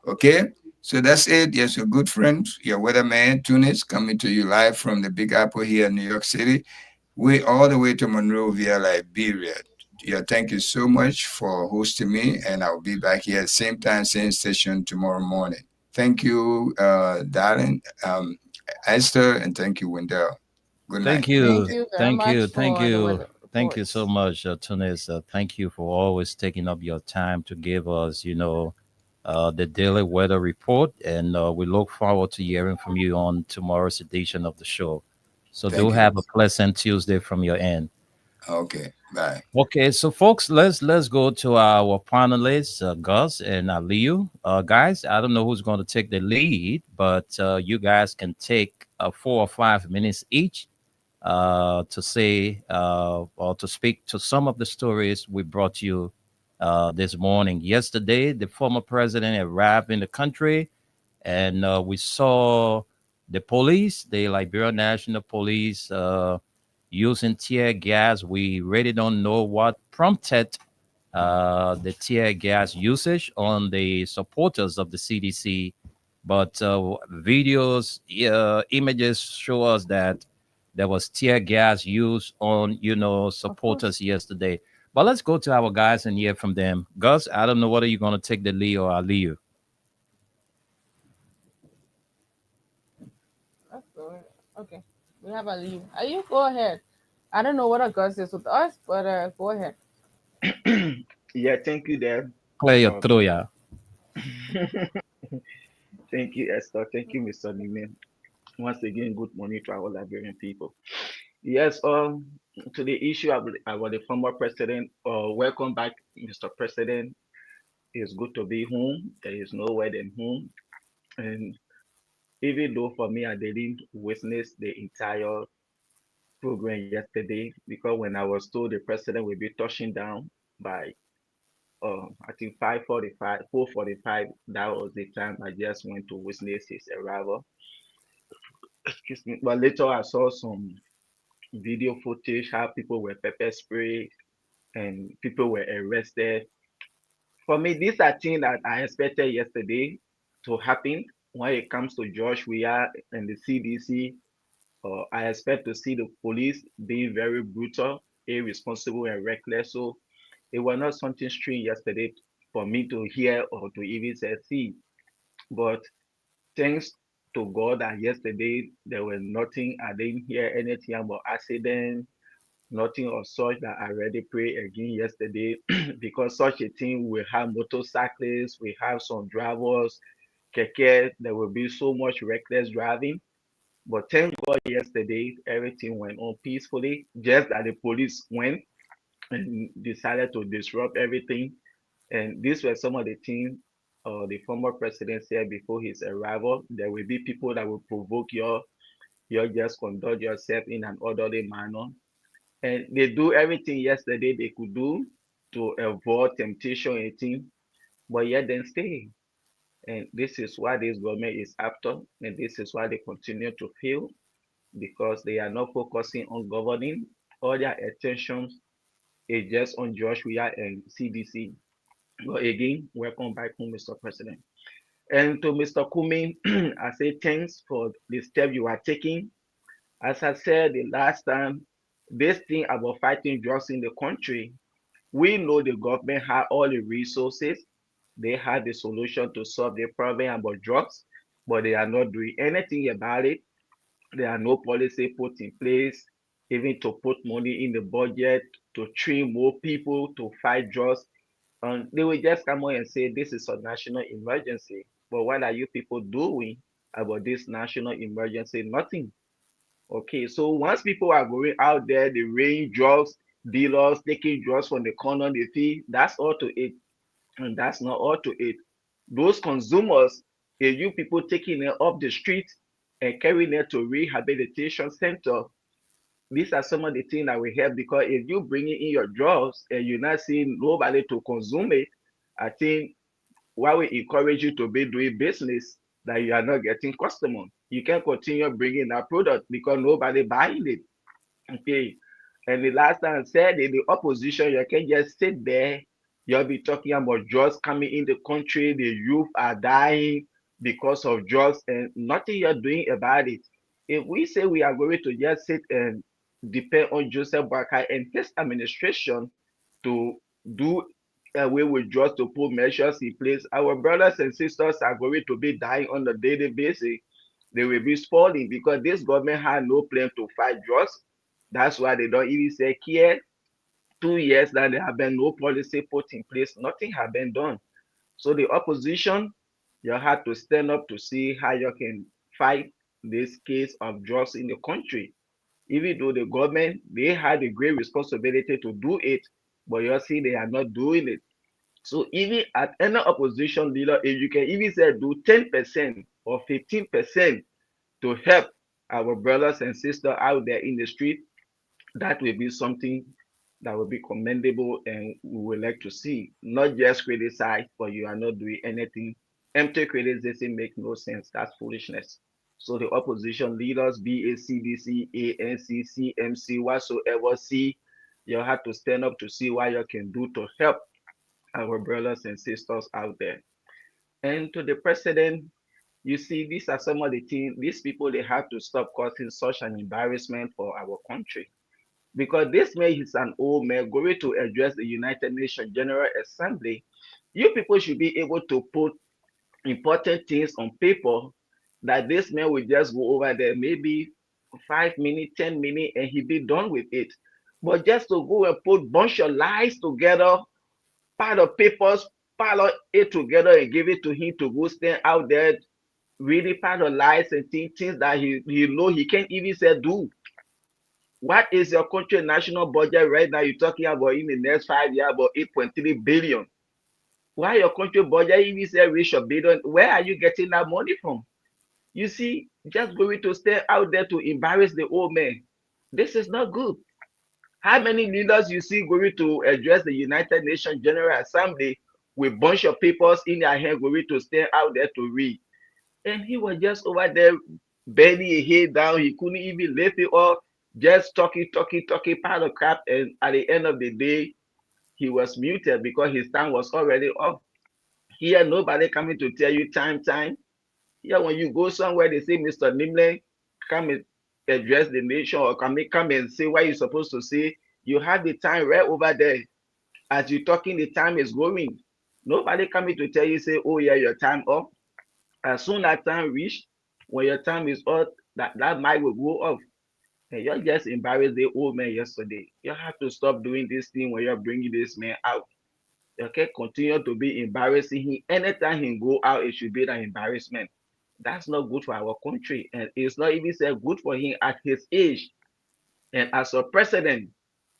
Okay? So that's it. Yes, your good friend, your weatherman, Tunis, coming to you live from the Big Apple here in New York City. We all the way to Monrovia, Liberia. Yeah, thank you so much for hosting me, and I'll be back here at same time, same station tomorrow morning. Thank you, darling, Esther, and thank you, Wendell. Good night. Thank you. Thank you very Thank much you. Thank for the you. weather Thank you so reports. much, Tunis. Thank you for always taking up your time to give us, the daily weather report. And we look forward to hearing from you on tomorrow's edition of the show. So do Thank you. have a pleasant Tuesday from your end. Okay, bye. Okay, so folks, let's go to our panelists, Gus and Aliu. Guys, I don't know who's going to take the lead, but you guys can take 4 or 5 minutes each to say or to speak to some of the stories we brought you this morning. Yesterday, the former president arrived in the country, and we saw the police, the Liberia National Police, using tear gas. We really don't know what prompted the tear gas usage on the supporters of the CDC, but videos, images show us that there was tear gas used on, Of course. supporters yesterday. But let's go to our guys and hear from them. Gus, I don't know whether you're going to take the lead or Aliyu. That's good. Okay. We have Ali. Ali, go ahead. I don't know what August is with us, but go ahead. Yeah, thank you, Dad. Play your Um, throw, yeah. thank you, Esther. Thank you, Mr. Newman. Once again, good morning to our Liberian people. Yes, to the issue about the former president. Welcome back, Mr. President. It's good to be home. There is nowhere than home. And even though for me, I didn't witness the entire program yesterday because when I was told the president will be touching down by I think 5:45, 4:45. That was the time I just went to witness his arrival. Excuse me. But later I saw some video footage how people were pepper sprayed and people were arrested. For me, these are things that I expected yesterday. to happen when it comes to George Weah and the CDC. I expect to see the police being very brutal, irresponsible, and reckless. So it was not something strange yesterday for me to hear or to even say, see. But thanks to God that yesterday there was nothing. I didn't hear anything about accident, nothing of such that I already pray again yesterday because such a thing will have motorcyclists, we have some drivers, keke, there will be so much reckless driving. But thank God yesterday everything went on peacefully, just that the police went and decided to disrupt everything. And these were some of the things the former president said before his arrival. There will be people that will provoke you just conduct yourself in an orderly manner. And they do everything yesterday they could do to avoid temptation and things, but yet then stay. And this is why this government is after, and this is why they continue to fail, because they are not focusing on governing. All their attention is just on Josh Weah and CDC. But again, welcome back home, Mr. President. And to Mr. Kumi, I say thanks for the step you are taking. As I said the last time, this thing about fighting drugs in the country, we know the government had all the resources. They had the solution to solve the problem about drugs, but they are not doing anything about it. There are no policy put in place, even to put money in the budget to train more people to fight drugs. And they will just come on and say this is a national emergency. But what are you people doing about this national emergency? Nothing. Okay, so once people are going out there, they rain drugs, dealers taking drugs from the corner, they feel that's all to it. And that's not all to it. Those consumers, if you people taking it off the street and carrying it to rehabilitation center, these are some of the things that will help, because if you bring in your drugs and you're not seeing nobody to consume it, I think why we encourage you to be doing business that you are not getting customers. You can continue bringing that product because nobody buying it. Okay. And the last time I said in the opposition, you can just sit there. You'll be talking about drugs coming in the country. The youth are dying because of drugs and nothing you're doing about it. If we say we are going to just sit and depend on Joseph Boakai and his administration to do away with drugs, to put measures in place, our brothers and sisters are going to be dying on a daily basis. They will be spoiling because this government had no plan to fight drugs. That's why they don't even say care. 2 years that there have been no policy put in place, nothing has been done. So the opposition, you have to stand up to see how you can fight this case of drugs in the country. Even though the government, they had a great responsibility to do it, but you see they are not doing it. So even at any opposition leader, if you can even say do 10% or 15% to help our brothers and sisters out there in the street, that will be something that will be commendable and we would like to see. Not just criticize, but you are not doing anything. Empty criticism makes no sense. That's foolishness. So the opposition leaders, be it CDC, ANC, CMC, whatsoever, see, you have to stand up to see what you can do to help our brothers and sisters out there. And to the president, you see, these are some of the things, these people, they have to stop causing such an embarrassment for our country. Because this man is an old man going to address the United Nations General Assembly. You people should be able to put important things on paper that this man will just go over there, maybe 5 minutes, 10 minutes, and he be done with it. But just to go and put bunch of lies together, pile of papers, pile it together and give it to him to go stand out there, really pile of lies and things that he know he can't even say do. What is your country national budget right now? You're talking about in the next 5 years about 8.3 billion. Why your country budget even say reach a billion? Where are you getting that money from? You see, just going to stay out there to embarrass the old man. This is not good. How many leaders you see going to address the United Nations General Assembly with a bunch of papers in their hand going to stay out there to read? And he was just over there bending his head down. He couldn't even lift it up. Just talking, pile of crap, and at the end of the day, he was muted because his time was already up. Here, nobody coming to tell you time. Here, when you go somewhere, they say, Mr. Nimle, come and address the nation, or come and say what you're supposed to say. You have the time right over there. As you're talking, the time is going. Nobody coming to tell you, say, oh yeah, your time up. As soon as time reach, when your time is up, that mic will go off. And you just embarrassed the old man yesterday. You have to stop doing this thing when you're bringing this man out. Okay, continue to be embarrassing him. Anytime he go out, it should be an embarrassment. That's not good for our country, and it's not even said good for him at his age. And as a president,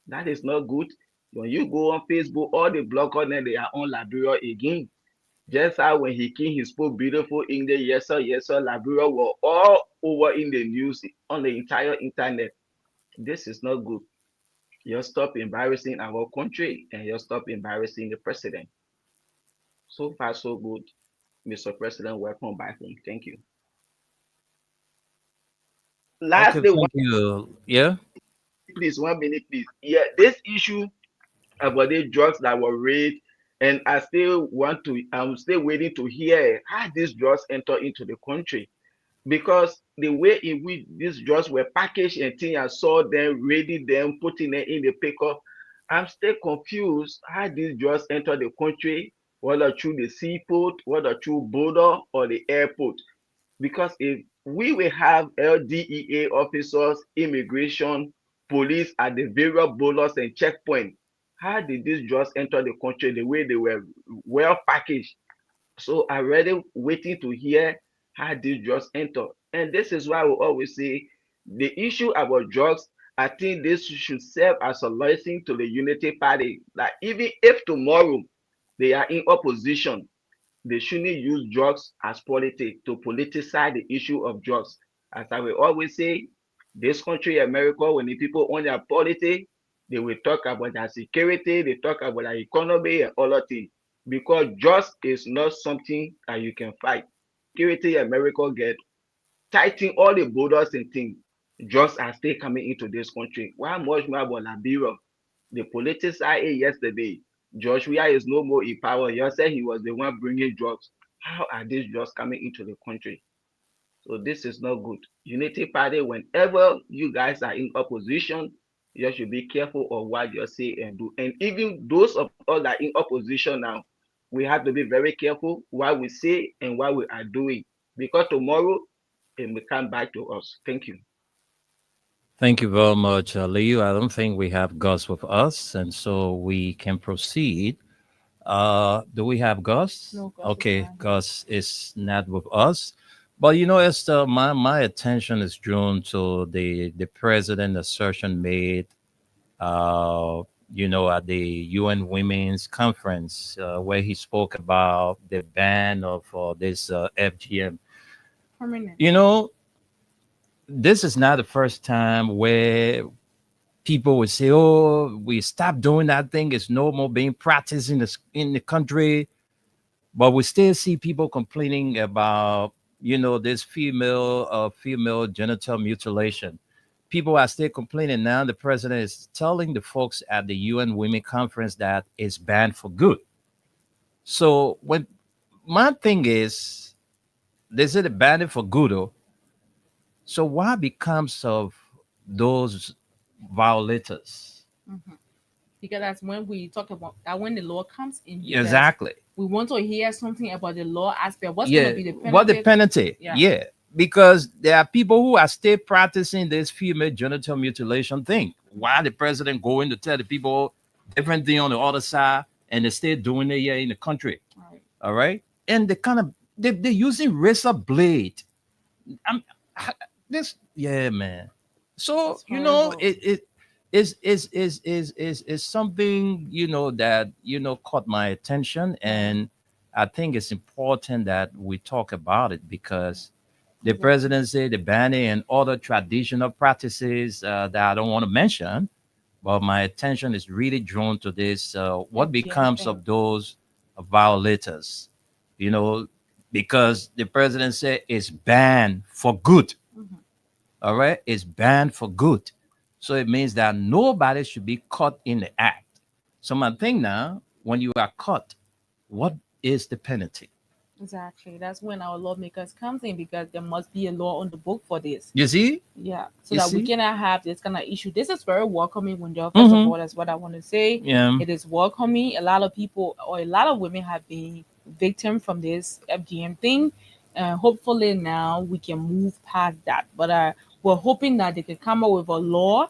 that is not good. When you go on Facebook, all the bloggers then they are on Liberia again. Just how when he spoke beautiful English, yes sir, Liberia were all over in the news on the entire internet. This is not good. You stop embarrassing our country and you stop embarrassing the president. So far, so good. Mr. President, welcome back home. Thank you. Okay, thank you. Yeah. Please, 1 minute, please. Yeah, this issue about the drugs that were raided, and I'm still waiting to hear how these drugs enter into the country, because the way in which these drugs were packaged and things, I saw them, raiding them, putting them in the pickup, I'm still confused how these drugs enter the country, whether through the seaport, whether through border or the airport. Because if we will have LDEA officers, immigration, police at the various borders and checkpoints, how did these drugs enter the country the way they were well packaged? So I'm already waiting to hear how these drugs enter. And this is why we always say the issue about drugs, I think this should serve as a lesson to the Unity Party. That even if tomorrow they are in opposition, they shouldn't use drugs as politics to politicize the issue of drugs. As I will always say, this country, America, when the people own their politics, they will talk about their security, they talk about their economy and other things. Because drugs is not something that you can fight. Security, America get tightening all the borders and things. Drugs are still coming into this country. Why much more about Liberia? The politicized yesterday. Joshua is no more in power. You said he was the one bringing drugs. How are these drugs coming into the country? So this is not good. Unity Party, whenever you guys are in opposition, you should be careful of what you say and do. And even those of us that are in opposition now, we have to be very careful what we say and what we are doing. Because tomorrow, it will come back to us. Thank you. Thank you very much, Leo. I don't think we have Gus with us, and so we can proceed. Do we have Gus? No, Gus Okay, Gus is not with us. But Esther, my attention is drawn to the president assertion made, at the UN Women's Conference, where he spoke about the ban of this FGM. Permanent. This is not the first time where people would say, "Oh, we stopped doing that thing. It's no more being practiced in the country," but we still see people complaining about, this female genital mutilation. People are still complaining now. The president is telling the folks at the UN Women Conference that it's banned for good. So when my thing is, they said they banned it for good, though. So what becomes of those violators? Mm-hmm. Because that's when we talk about that, when the law comes in. Exactly. We want to hear something about the law aspect. What's going to be the penalty? What the penalty? Yeah. Because there are people who are still practicing this female genital mutilation thing. Why the president going to tell the people different thing on the other side, and they still doing it here in the country? All right. And they're using razor blade. Man. So it is something that caught my attention, and I think it's important that we talk about it, because the president said the banning and other traditional practices that I don't want to mention, but my attention is really drawn to this. What becomes of those violators? Because the president said it's banned for good. All right, it's banned for good. So it means that nobody should be caught in the act. So my thing now, when you are caught, what is the penalty? Exactly. That's when our lawmakers comes in because there must be a law on the book for this. You see? Yeah. So You that we see? cannot have this kind of issue. This is very welcoming when first of all, that's what I want to say. Yeah. It is welcoming. A lot of people or a lot of women have been victim from this FGM thing. Hopefully now we can move past that. But we're hoping that they can come up with a law,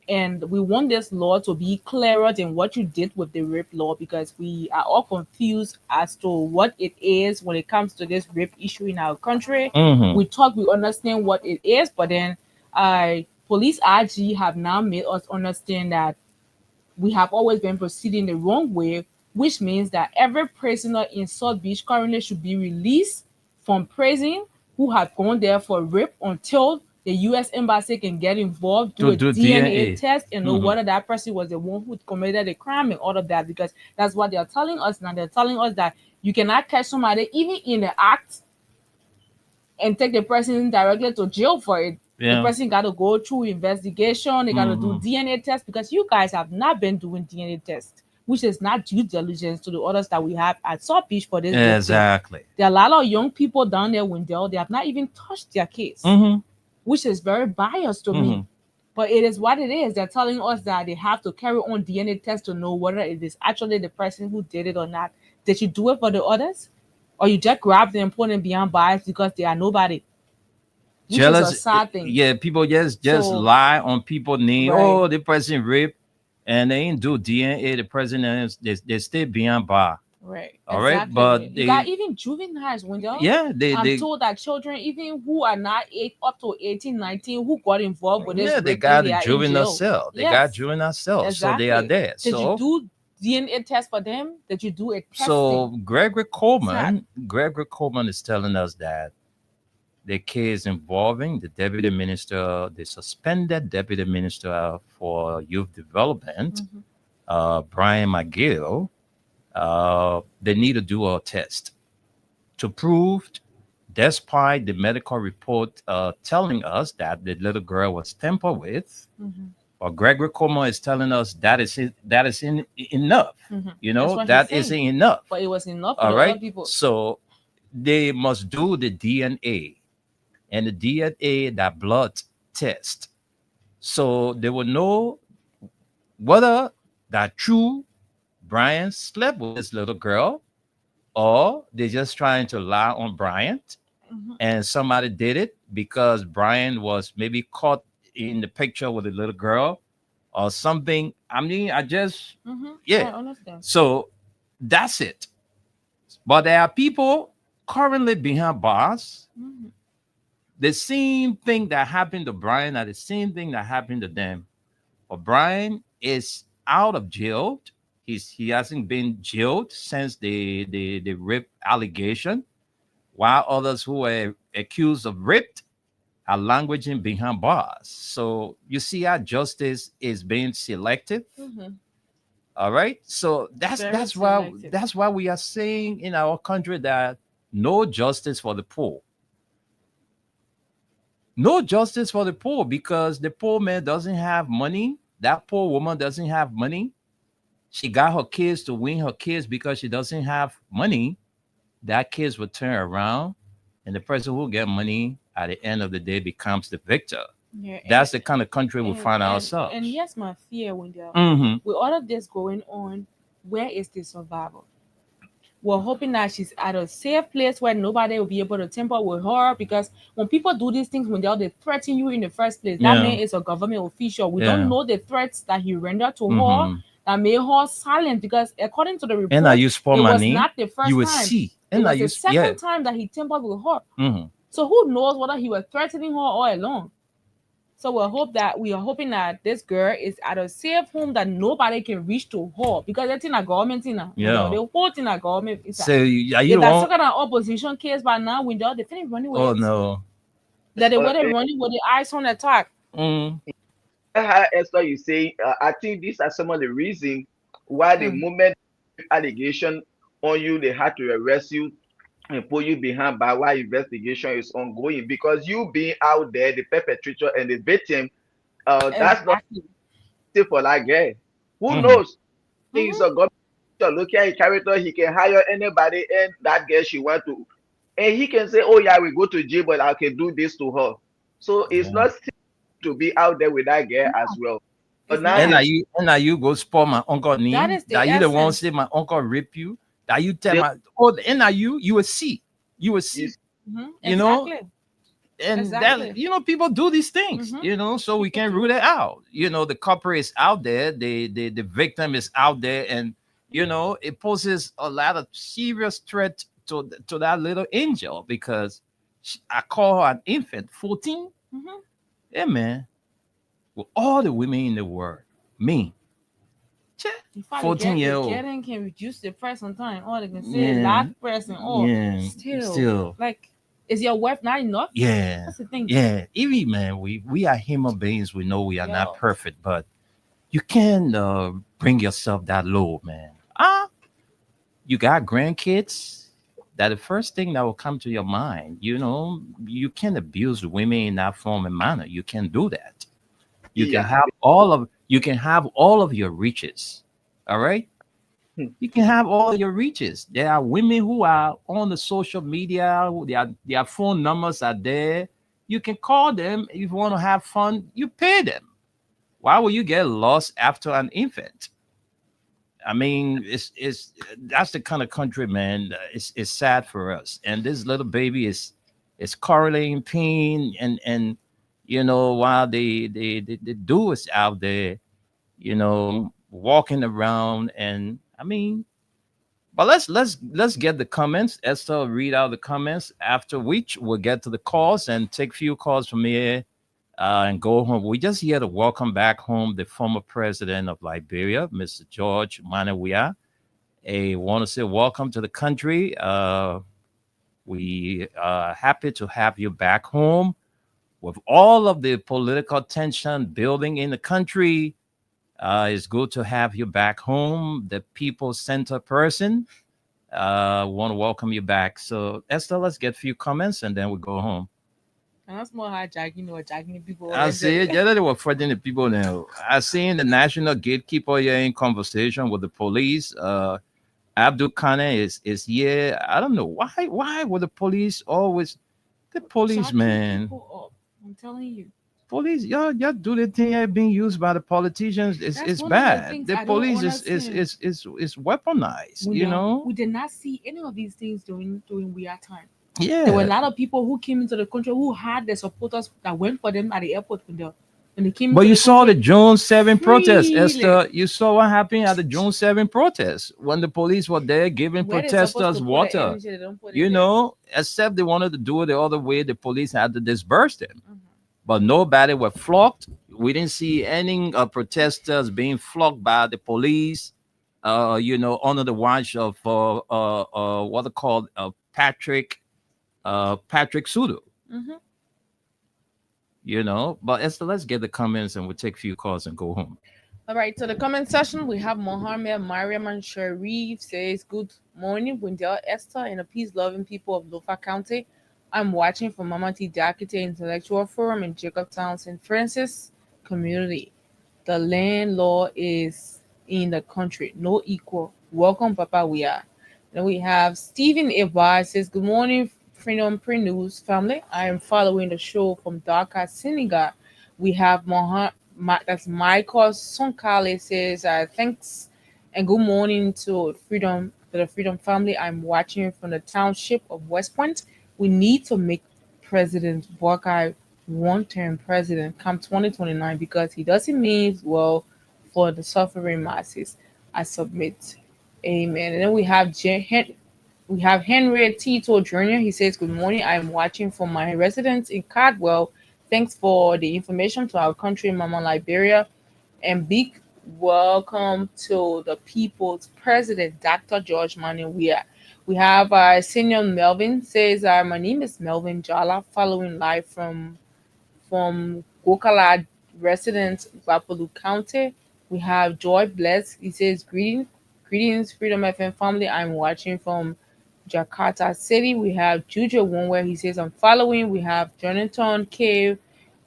and we want this law to be clearer than what you did with the rape law, because we are all confused as to what it is when it comes to this rape issue in our country. Mhm. We thought we understand what it is, but then police RG have now made us understand that we have always been proceeding the wrong way, which means that every prisoner in South Beach currently should be released from prison who have gone there for rape until the U.S. Embassy can get involved, do To a do DNA DNA. test, and know Mhm. whether that person was the one who committed the crime and all of that, because that's what they're telling us now. They're telling us that you cannot catch somebody even in the act and take the person directly to jail for it. The Yeah. person got to go through investigation. They got to do Mhm. DNA test, because you guys have not been doing DNA test, which is not due diligence to the others that we have at South Beach for this victim. Exactly. There are a lot of young people down there, Wendell. They have not even touched their case, Mhm. which is very biased to me. Mhm. But it is what it is. They're telling us that they have to carry on DNA test to know whether it is actually the person who did it or not. Did you do it for the others? Or you just grab them and put them behind bars because they are nobody? Which is a Jealous. sad thing. Yeah, people just So- lie on people's name. Right. Oh, the person raped, and they ain't do DNA. The president they stay behind bar. Right. All right, Exactly. but You they got even juveniles, Wendell. yeah they I'm they told that children, even who are not up to 18, 19, who got involved with this, yeah they rape got thing, a are in juvenile jail. cell. They Yes. got juvenile cells, so they are Exactly. there. Did So you do DNA test for them? Did you do a testing? so Gregory Sad. Coleman is telling us that the case involving the deputy minister, the suspended deputy minister for youth development, Mhm. Brian McGill, they need to do a test to prove, despite the medical report telling us that the little girl was tampered with, Mhm. or Gregory Coleman is telling us that is enough. Mhm. You That's know, what that he's saying. isn't enough. But it was enough for All the right. other people. So they must do the DNA and the DNA, that blood test. So they will know whether that true Brian slept with this little girl, or they're just trying to lie on Bryant, Mhm. and somebody did it because Brian was maybe caught in the picture with a little girl or something. I mean, Mhm. yeah. I understand. So that's it. But there are people currently behind bars. Mhm. The same thing that happened to Brian are the same thing that happened to them. But Brian is out of jail. He hasn't been jailed since the rape allegation, while others who were accused of rape are languaging behind bars. So you see how justice is being selective. Mhm. All right. So Very that's selective. why we are saying in our country that no justice for the poor. No justice for the poor, because the poor man doesn't have money. That poor woman doesn't have money. She got her kids to win her kids because she doesn't have money. That kids will turn around, and the person who get money at the end of the day becomes the victor. Yeah, That's the kind of country we find ourselves. And yes, my fear, Wendell, Mhm. with all of this going on, where is the survival? We're hoping that she's at a safe place where nobody will be able to tamper with her, because when people do these things, when they threaten you in the first place, that Yeah. man is a government official. We Yeah. don't know the threats that he rendered to her Mhm. that made her silent, because according to the report, And now you spoil it my was name. not the first You will time. see. It And now was the you second time that he tampered with her. Mhm. So who knows whether he was threatening her all along? So we are hoping that this girl is at a safe home that nobody can reach to her, because that's in a government thing now. Yeah. The whole thing a government is So are you if that's want? some kind of opposition case by now, when they finish running with Oh it. no. That they were running with the eyes on attack. Mm. How Esther you say, I think these are some of the reasons why the moment allegation on you, they had to arrest you and put you behind bar while investigation is ongoing, because you being out there, the perpetrator and the victim, that's not safe for that girl. Who Mhm. knows? Things are government look at his character, he can hire anybody and that girl she want to, and he can say, oh yeah, we go to jail, but I can do this to her. So it's Yeah. not to be out there with that girl as well. But It's now And not. are you go spoil my uncle That name? is the That you the one essence. say my uncle rip you? That you tell they, my and are you will see. You will see. You know, Exactly. and that Exactly. people do these things, Mhm. so we People can do. rule it out. The culprit is out there, the victim is out there, and it poses a lot of serious threat to that little angel, because I call her an infant, 14. Mhm. Yeah, man. With all the women in the world, me, In fact, 14-year the old. getting can reduce the price sometimes. Or they can say Yeah, last price and all. yeah, still. Like, is your wife not enough? Yeah, That's the thing. yeah. Even, man, we are human beings. We know we are not Yo. perfect, but you can't bring yourself that low, man. You got grandkids. That the first thing that will come to your mind. You can't abuse women in that form and manner. You can't do that. You can yeah, have all of your riches. All right. hmm, You can have all of your riches. There are women who are on the social media. Their phone numbers are there. You can call them if you want to have fun. You pay them. Why will you get lost after an infant? I mean, it's that's the kind of country, man. It's sad for us. And this little baby is currently in pain, and while the dude is out there, walking around, and I mean, but let's get the comments. Esther will read out the comments, after which we'll get to the calls and take few calls from here, and go home. We just here to welcome back home the former president of Liberia, Mr. George Manawia. I want to say welcome to the country. We are happy to have you back home. With all of the political tension building in the country, it's good to have you back home, the people center person. Want to welcome you back. So, Esther, let's get a few comments and then we go home. And that's more hijacking or jacking people. I see it. Yeah, they were fighting the people now. I seen the national gatekeeper here in conversation with the police. Abdul Kane is here. I don't know why. Why would the police always the police, Jacking man? people up. I'm telling you. Police, y'all do the thing that being used by the politicians. It's That's it's one of the bad. things The I don't police is understand. weaponized. We did not see any of these things during we are time. Yeah. There were a lot of people who came into the country who had their supporters that went for them at the airport when they came. But into you the saw the country June 7 protest, freely. Esther. You saw what happened at the June 7 protest when the police were there giving Where they supposed protesters to put the water. energy, they don't put it there. Except they wanted to do it the other way, the police had to disperse them. But nobody were flocked. We didn't see any protesters being flocked by the police. Under the watch of what they called Patrick Sudo. Mhm. But Esther, let's get the comments and we'll take a few calls and go home. All right, so the comment section we have Mohammed Mariam and Sharif says, "Good morning, Wendell, Esther, and the peace-loving people of Lofa County. I'm watching from Mama T. Diakite Intellectual Forum in Jacobtown, St. Francis community. The land law is in the country, no equal. Welcome, Papa. We are." Then we have Stephen Eba says, "Good morning, Freedom Pre News family. I am following the show from Dakar, Senegal. We have that's Michael Sonkale says, thanks and good morning to the Freedom family. I'm watching from the township of West Point. We need to make President Buckeye one-term president come 2029 because he doesn't mean well for the suffering masses. I submit. Amen." And then we have Henry Tito Jr. He says, "Good morning. I'm watching from my residence in Cardwell. Thanks for the information to our country, Mama Liberia. And big welcome to the people's president, Dr. George Manawia." We have Senior Melvin says, "My name is Melvin Jala, following live from Gokala residence, Guapulu County." We have Joy Bless. He says, greetings, Freedom FM family. I'm watching from Jakarta City." We have Juju one where he says, "I'm following." We have Jonathan K.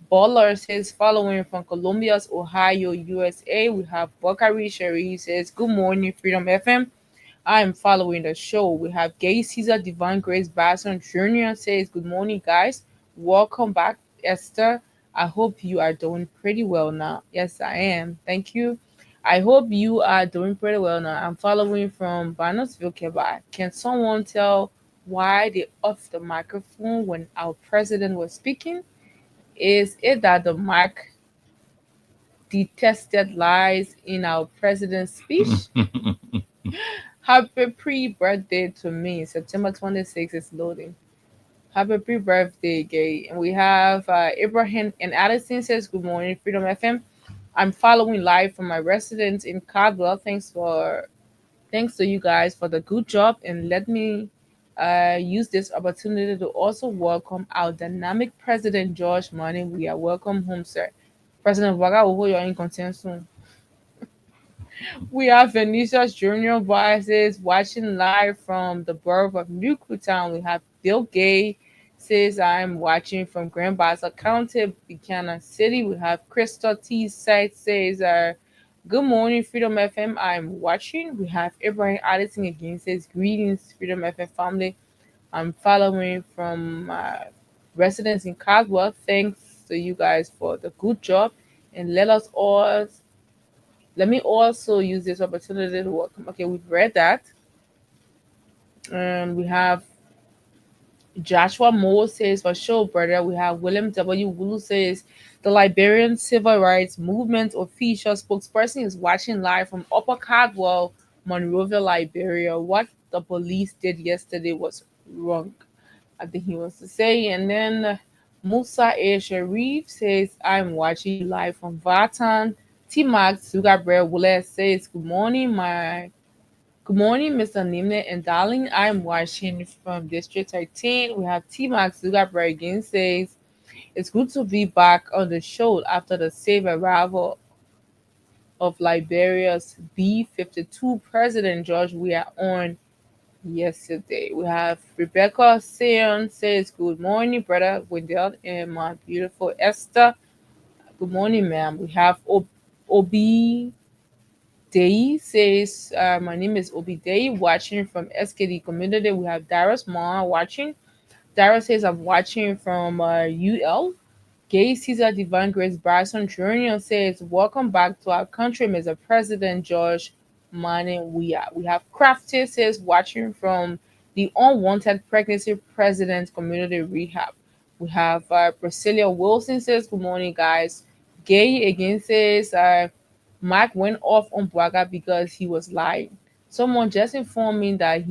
Baller says, "Following from Columbus, Ohio, USA." We have Bakari Sherry. He says, "Good morning, Freedom FM. I'm following the show. We have Gay Caesar Divine Grace Basson Jr. says, good morning, guys. Welcome back, Esther. I hope you are doing pretty well now. Yes, I am. Thank you. I hope you are doing pretty well now. I'm following from Barnesville, Quebec. Can someone tell why they off the microphone when our president was speaking? Is it that the mic detested lies in our president's speech? Happy pre-birthday to me. September 26th is loading. Happy pre-birthday, Gay. And we have Abraham and Addison says, good morning, Freedom FM. I'm following live from my residence in Caldwell. Thanks to you guys for the good job, and let me use this opportunity to also welcome our dynamic President George Money. We are welcome home, sir. President Waga will hold your in content soon. We have Venetia's Junior Biases watching live from the borough of Newtown. We have Bill Gay says I'm watching from Grand Bassa County, Buchanan City. We have Crystal T site says good morning, Freedom FM. I'm watching. We have Abraham Addison again says greetings, Freedom FM family. I'm following from residents in Caldwell. Thanks to you guys for the good job, and let me also use this opportunity to welcome. Okay, we've read that. And we have Joshua Moore says, for sure, brother. We have William W. Wulu says, the Liberian Civil Rights Movement official spokesperson is watching live from Upper Caldwell, Monrovia, Liberia. What the police did yesterday was wrong, I think he wants to say. And then Musa A. Sharif says, I'm watching you live from Vatan. T. Max Zugabre Wule says, Good morning, Mr. Nimne and darling. I'm watching from District 13. We have T. Max Zugabre again says, it's good to be back on the show after the safe arrival of Liberia's B-52 President George. We are on yesterday. We have Rebecca Sion says, good morning, brother Wendell and my beautiful Esther. Good morning, ma'am. We have Obi Day says, my name is Obi Day, watching from SKD community. We have Darius Ma watching. Darius says, I'm watching from UL. Gay Caesar Divine Grace Bryson Jr. says, welcome back to our country, Mr. President George Mane. We have Crafty says, watching from the Unwanted Pregnancy President Community Rehab. We have Priscilla Wilson says, good morning, guys. Gay again says, Mark went off on Braga because he was lying. Someone just informed me that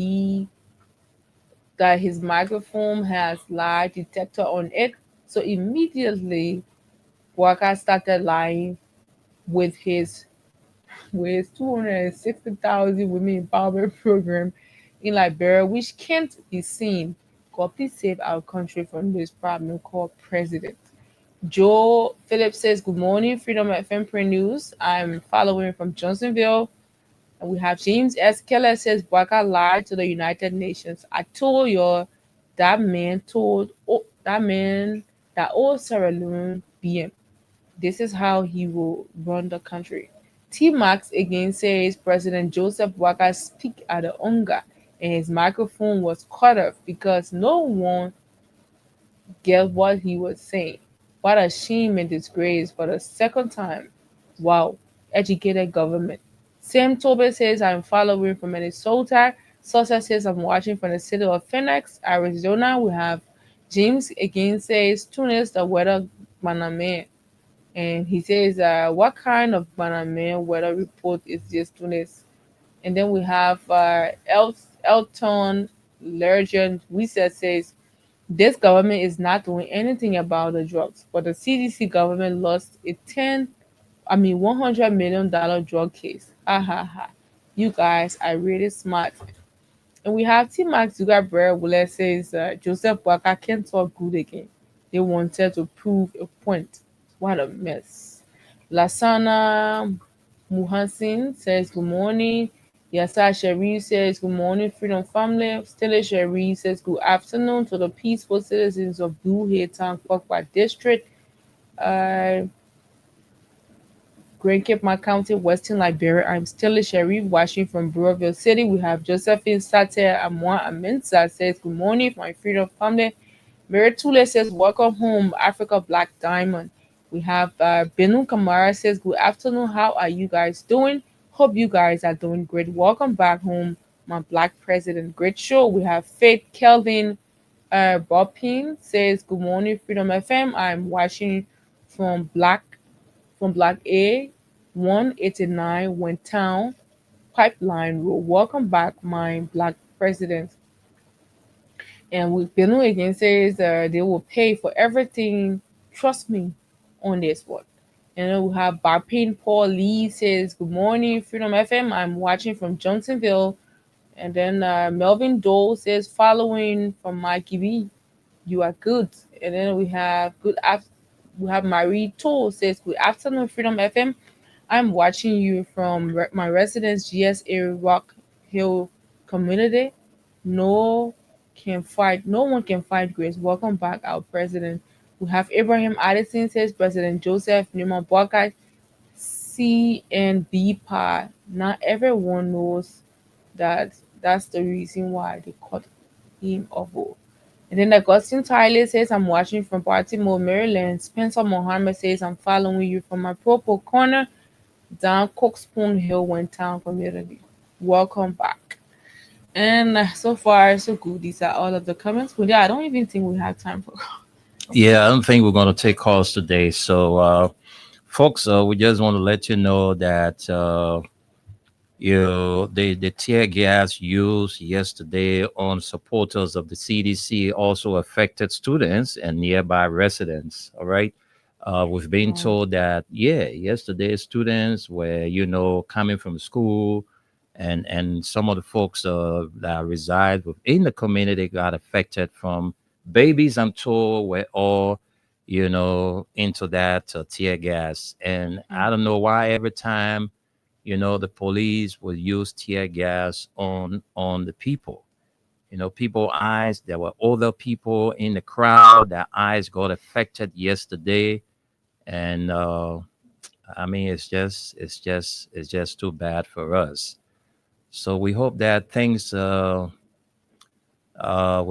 his microphone has lie detector on it. So immediately Braga started lying with his 260,000 women empowerment program in Liberia, which can't be seen. God please save our country from this problem called president. Joe Phillips says, good morning, Freedom FM Pre News. I'm following from Johnsonville. And we have James S. Keller says, Waka lied to the United Nations. I told you that man that old Sarah Leone BM. This is how he will run the country. T Max again says President Joseph Waka speak at the UNGA and his microphone was cut off because no one get what he was saying. What a shame and disgrace for the second time. Wow, educated government. Sam Tobin says, I'm following from Minnesota. Sosa says, I'm watching from the city of Phoenix, Arizona. We have James again says, Tunis, the weather baname. And he says, what kind of baname weather report is this, Tunis? And then we have Elton Legend Research says, this government is not doing anything about the drugs, but the CDC government lost a $100 million drug case. Ha ha ha. You guys are really smart. And we have T Max Zugabre Wule says Joseph Waka can't talk good again. They wanted to prove a point. What a mess. Lasana Muhansin says good morning. Yasa Sherry says good morning, Freedom Family. Stella Sherry says good afternoon to the peaceful citizens of Blue Hill Town, Kwakwa District. Grand Cape, my county, Western Liberia. I'm still a Sharif watching from Burrillville City. We have Josephine Sater Amwa Aminsa says, good morning, my freedom family. Mary Tule says, welcome home, Africa Black Diamond. We have Benu Kamara says, good afternoon. How are you guys doing? Hope you guys are doing great. Welcome back home, my Black president. Great show. We have Faith Kelvin Boppin says, good morning, Freedom FM. I'm watching from Black A 189 Went Town Pipeline Road. Welcome back, my Black president. And with Benu again says they will pay for everything. Trust me on this one. And then we have Barpain Paul Lee says, good morning, Freedom FM. I'm watching from Johnsonville. And then Melvin Dole says, following from Mikey B, you are good. And then we have Marie Toll says, good afternoon, Freedom FM. I'm watching you from my residence, GSA Rock Hill community. No one can fight grace. Welcome back, our president. We have Abraham Addison says, President Joseph Newman Boakai, CNB PA. Not everyone knows that that's the reason why they cut him off. And then Augustine Tyler says, I'm watching from Baltimore, Maryland. Spencer Mohammed says, I'm following you from my purple corner down Cookspoon Hill, Went Town community. Welcome back. And so far, so good. These are all of the comments. But yeah, I don't even think we have time for. Yeah, I don't think we're going to take calls today. So, folks, we just want to let you know that the tear gas used yesterday on supporters of the CDC also affected students and nearby residents. All right. We've been told that, yesterday students were, coming from school, and some of the folks that reside within the community got affected from babies, I'm told, were all, into that tear gas. And I don't know why every time, the police will use tear gas on the people. People eyes, there were other people in the crowd, their eyes got affected yesterday. And I mean, it's just too bad for us. So we hope that things will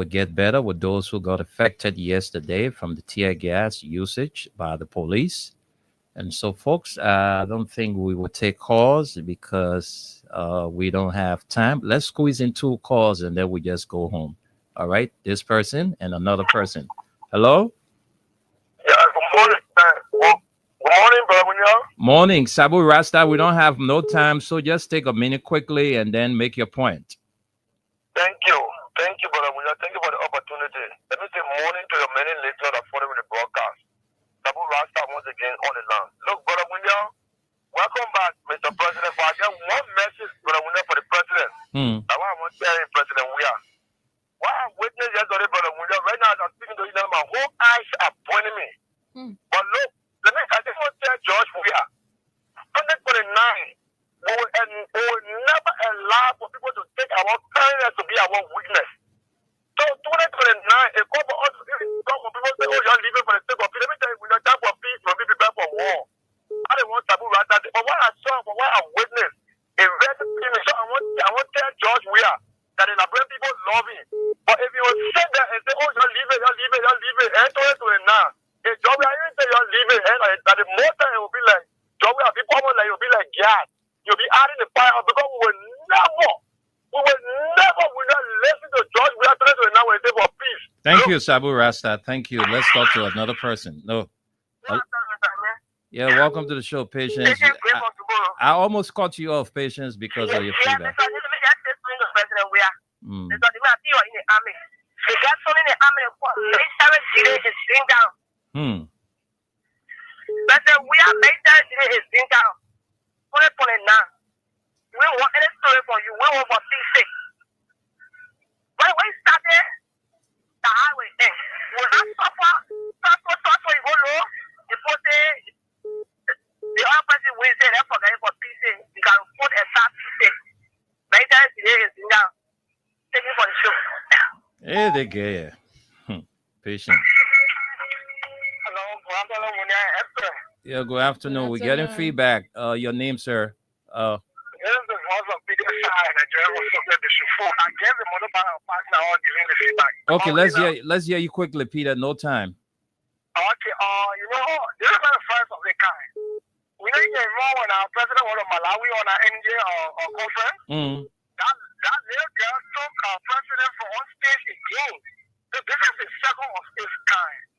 get better with those who got affected yesterday from the tear gas usage by the police. And so, folks, I don't think we will take calls because we don't have time. Let's squeeze in 2 calls and then we just go home. All right, this person and another person. Hello? Yeah, good morning. Good morning, brother. Morning, Sabu Rasta. We don't have no time, so just take a minute quickly and then make your point. Thank you, brother. Thank you for the opportunity. Let me say morning to your many listeners that follow the broadcast. Sabu Rasta once again on the line. Look, brother William, welcome back, Mr. President. If I get one message, brother William, for the president, that's why I want to tell him, President William. What I witnessed yesterday, brother William, right now as I'm speaking to you now, my whole eyes are pointing me. But look, I just want to tell George Weah, 2029, we will never allow for people to take our kindness to be our weakness. So 2029, a couple of people say, oh, you're leaving for the sake of peace. Let me tell you, we're not time for peace, we'll be prepared for war. I don't want Sabu Rasta. But what I saw, but what I witnessed, a very thing. So I want to tell George Weah that the Liberian people love him. But if you will sit there and say, oh, you're leaving, and 2029, if George Weah, you say you're leaving, and at the most time it will be like, George Weah, people will like, you'll be like gas. You'll be adding the fire because we will not listen to George Weah 2029 when they say for peace. Thank you, Sabu Rasta. Thank you. Let's talk to another person. No. Yeah, welcome to the show, Patience. I almost cut you off, Patience, because of your feedback. President Weah. Because the man in the army. The guys in the army for 37 days is being down. President Weah made that is being down. 2029. We don't want any story from you. We want for peace. When we started the highway, we not suffer, you go low. You put the other person will say that for peace. You can put a start peace. Make that today is down. Thank you for the show. Hey, they gay. Patient. Hello, Yeah, good afternoon. We're getting feedback. Your name, sir. This is also video side that you ever submit the show. I guess the mobile partner all giving the feedback. Okay, let's hear you quickly, Peter. No time. Okay, you know, this is not the first of the kind. We know you wrong when our president went to Malawi on an NJ or conference. That little girl took our president from on stage again. So this is the second of its kind.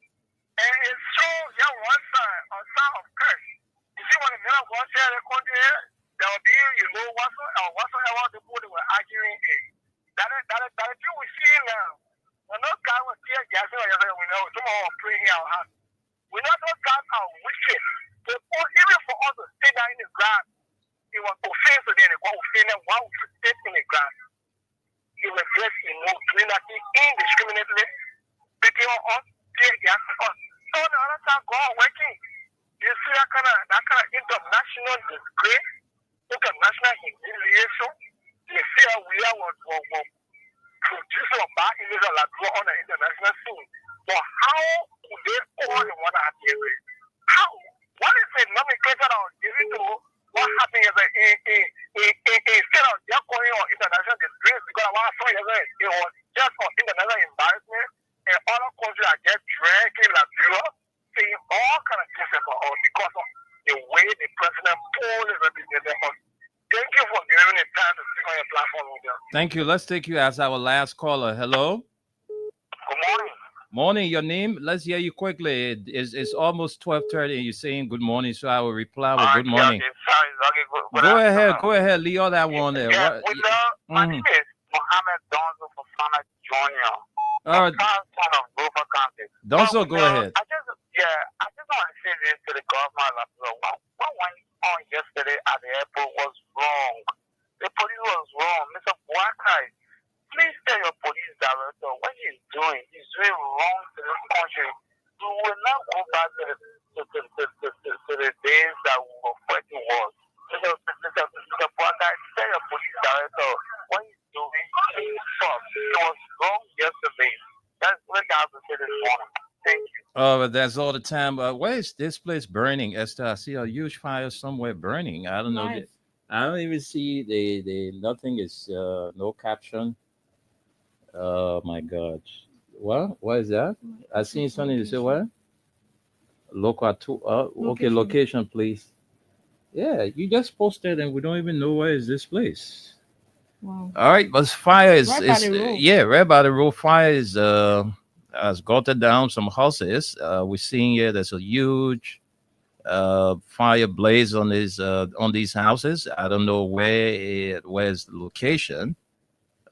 And it shows you one side, on side of curse. You see when the men of God share the country here, there will be, you know, whatsoever the people they were arguing in. That is thing we see now. When those guys were tear gassing, we know some of us praying in our heart. We know those guys are wicked. Even for us to stay down in the grass, it was offense to them. What offense them? Why would you stay in the grass? It was just doing that thing indiscriminately, picking on us, tear gassing us. So the other side go on working. You see that kind of international disgrace, international humiliation. You see how we are producer of bad images like on the international scene. But how could they all want to have it? How? What is the nomenclature that was given to what happened instead of just calling on international disgrace? Because what I saw yesterday, it was just for international embarrassment, and other countries are just dragging Liberia, saying all kind of things about us because of the way the president poorly represented us. Thank you for giving me time to speak on your platform with you. Thank you. Let's take you as our last caller. Hello. Good morning. Morning. Your name? Let's hear you quickly. It's almost 12:30 and you're saying good morning, so I will reply with good morning. Go ahead. Leave all that one there. Yeah, my name is Mohammed Donzo Fofana Jr. All right. Son of Grover County. Donzo, go ahead. I just want to say this to the government. What went on yesterday at the airport was wrong. The police was wrong. Mr. Buakai, please tell your police director what he's doing wrong to this country. You will not go back to the days that we were fighting wars. Mr. Buakai, tell your police director what he's doing is wrong. It was wrong yesterday. That's what I have to say this morning. Thank you. Oh, but that's all the time. Where is this place burning, Esther? I see a huge fire somewhere burning. I don't know. Nice. I don't even see the nothing is no caption. Oh my God. What is that? I seen something to say what? Okay, location, please. Yeah, you just posted and we don't even know where is this place. Wow. All right, but fire is Right by the road. right by the road. Fire is has gutted down some houses. We're seeing here there's a huge fire blaze on these houses. I don't know where's the location,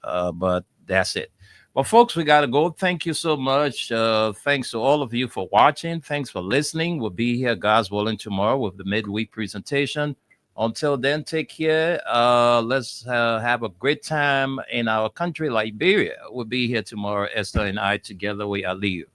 but that's it. Well, folks, we gotta go. Thank you so much. Thanks to all of you for watching. Thanks for listening. We'll be here, God's willing, tomorrow with the midweek presentation. Until then, take care. Let's have a great time in our country, Liberia. We'll be here tomorrow, Esther and I together. We are leave.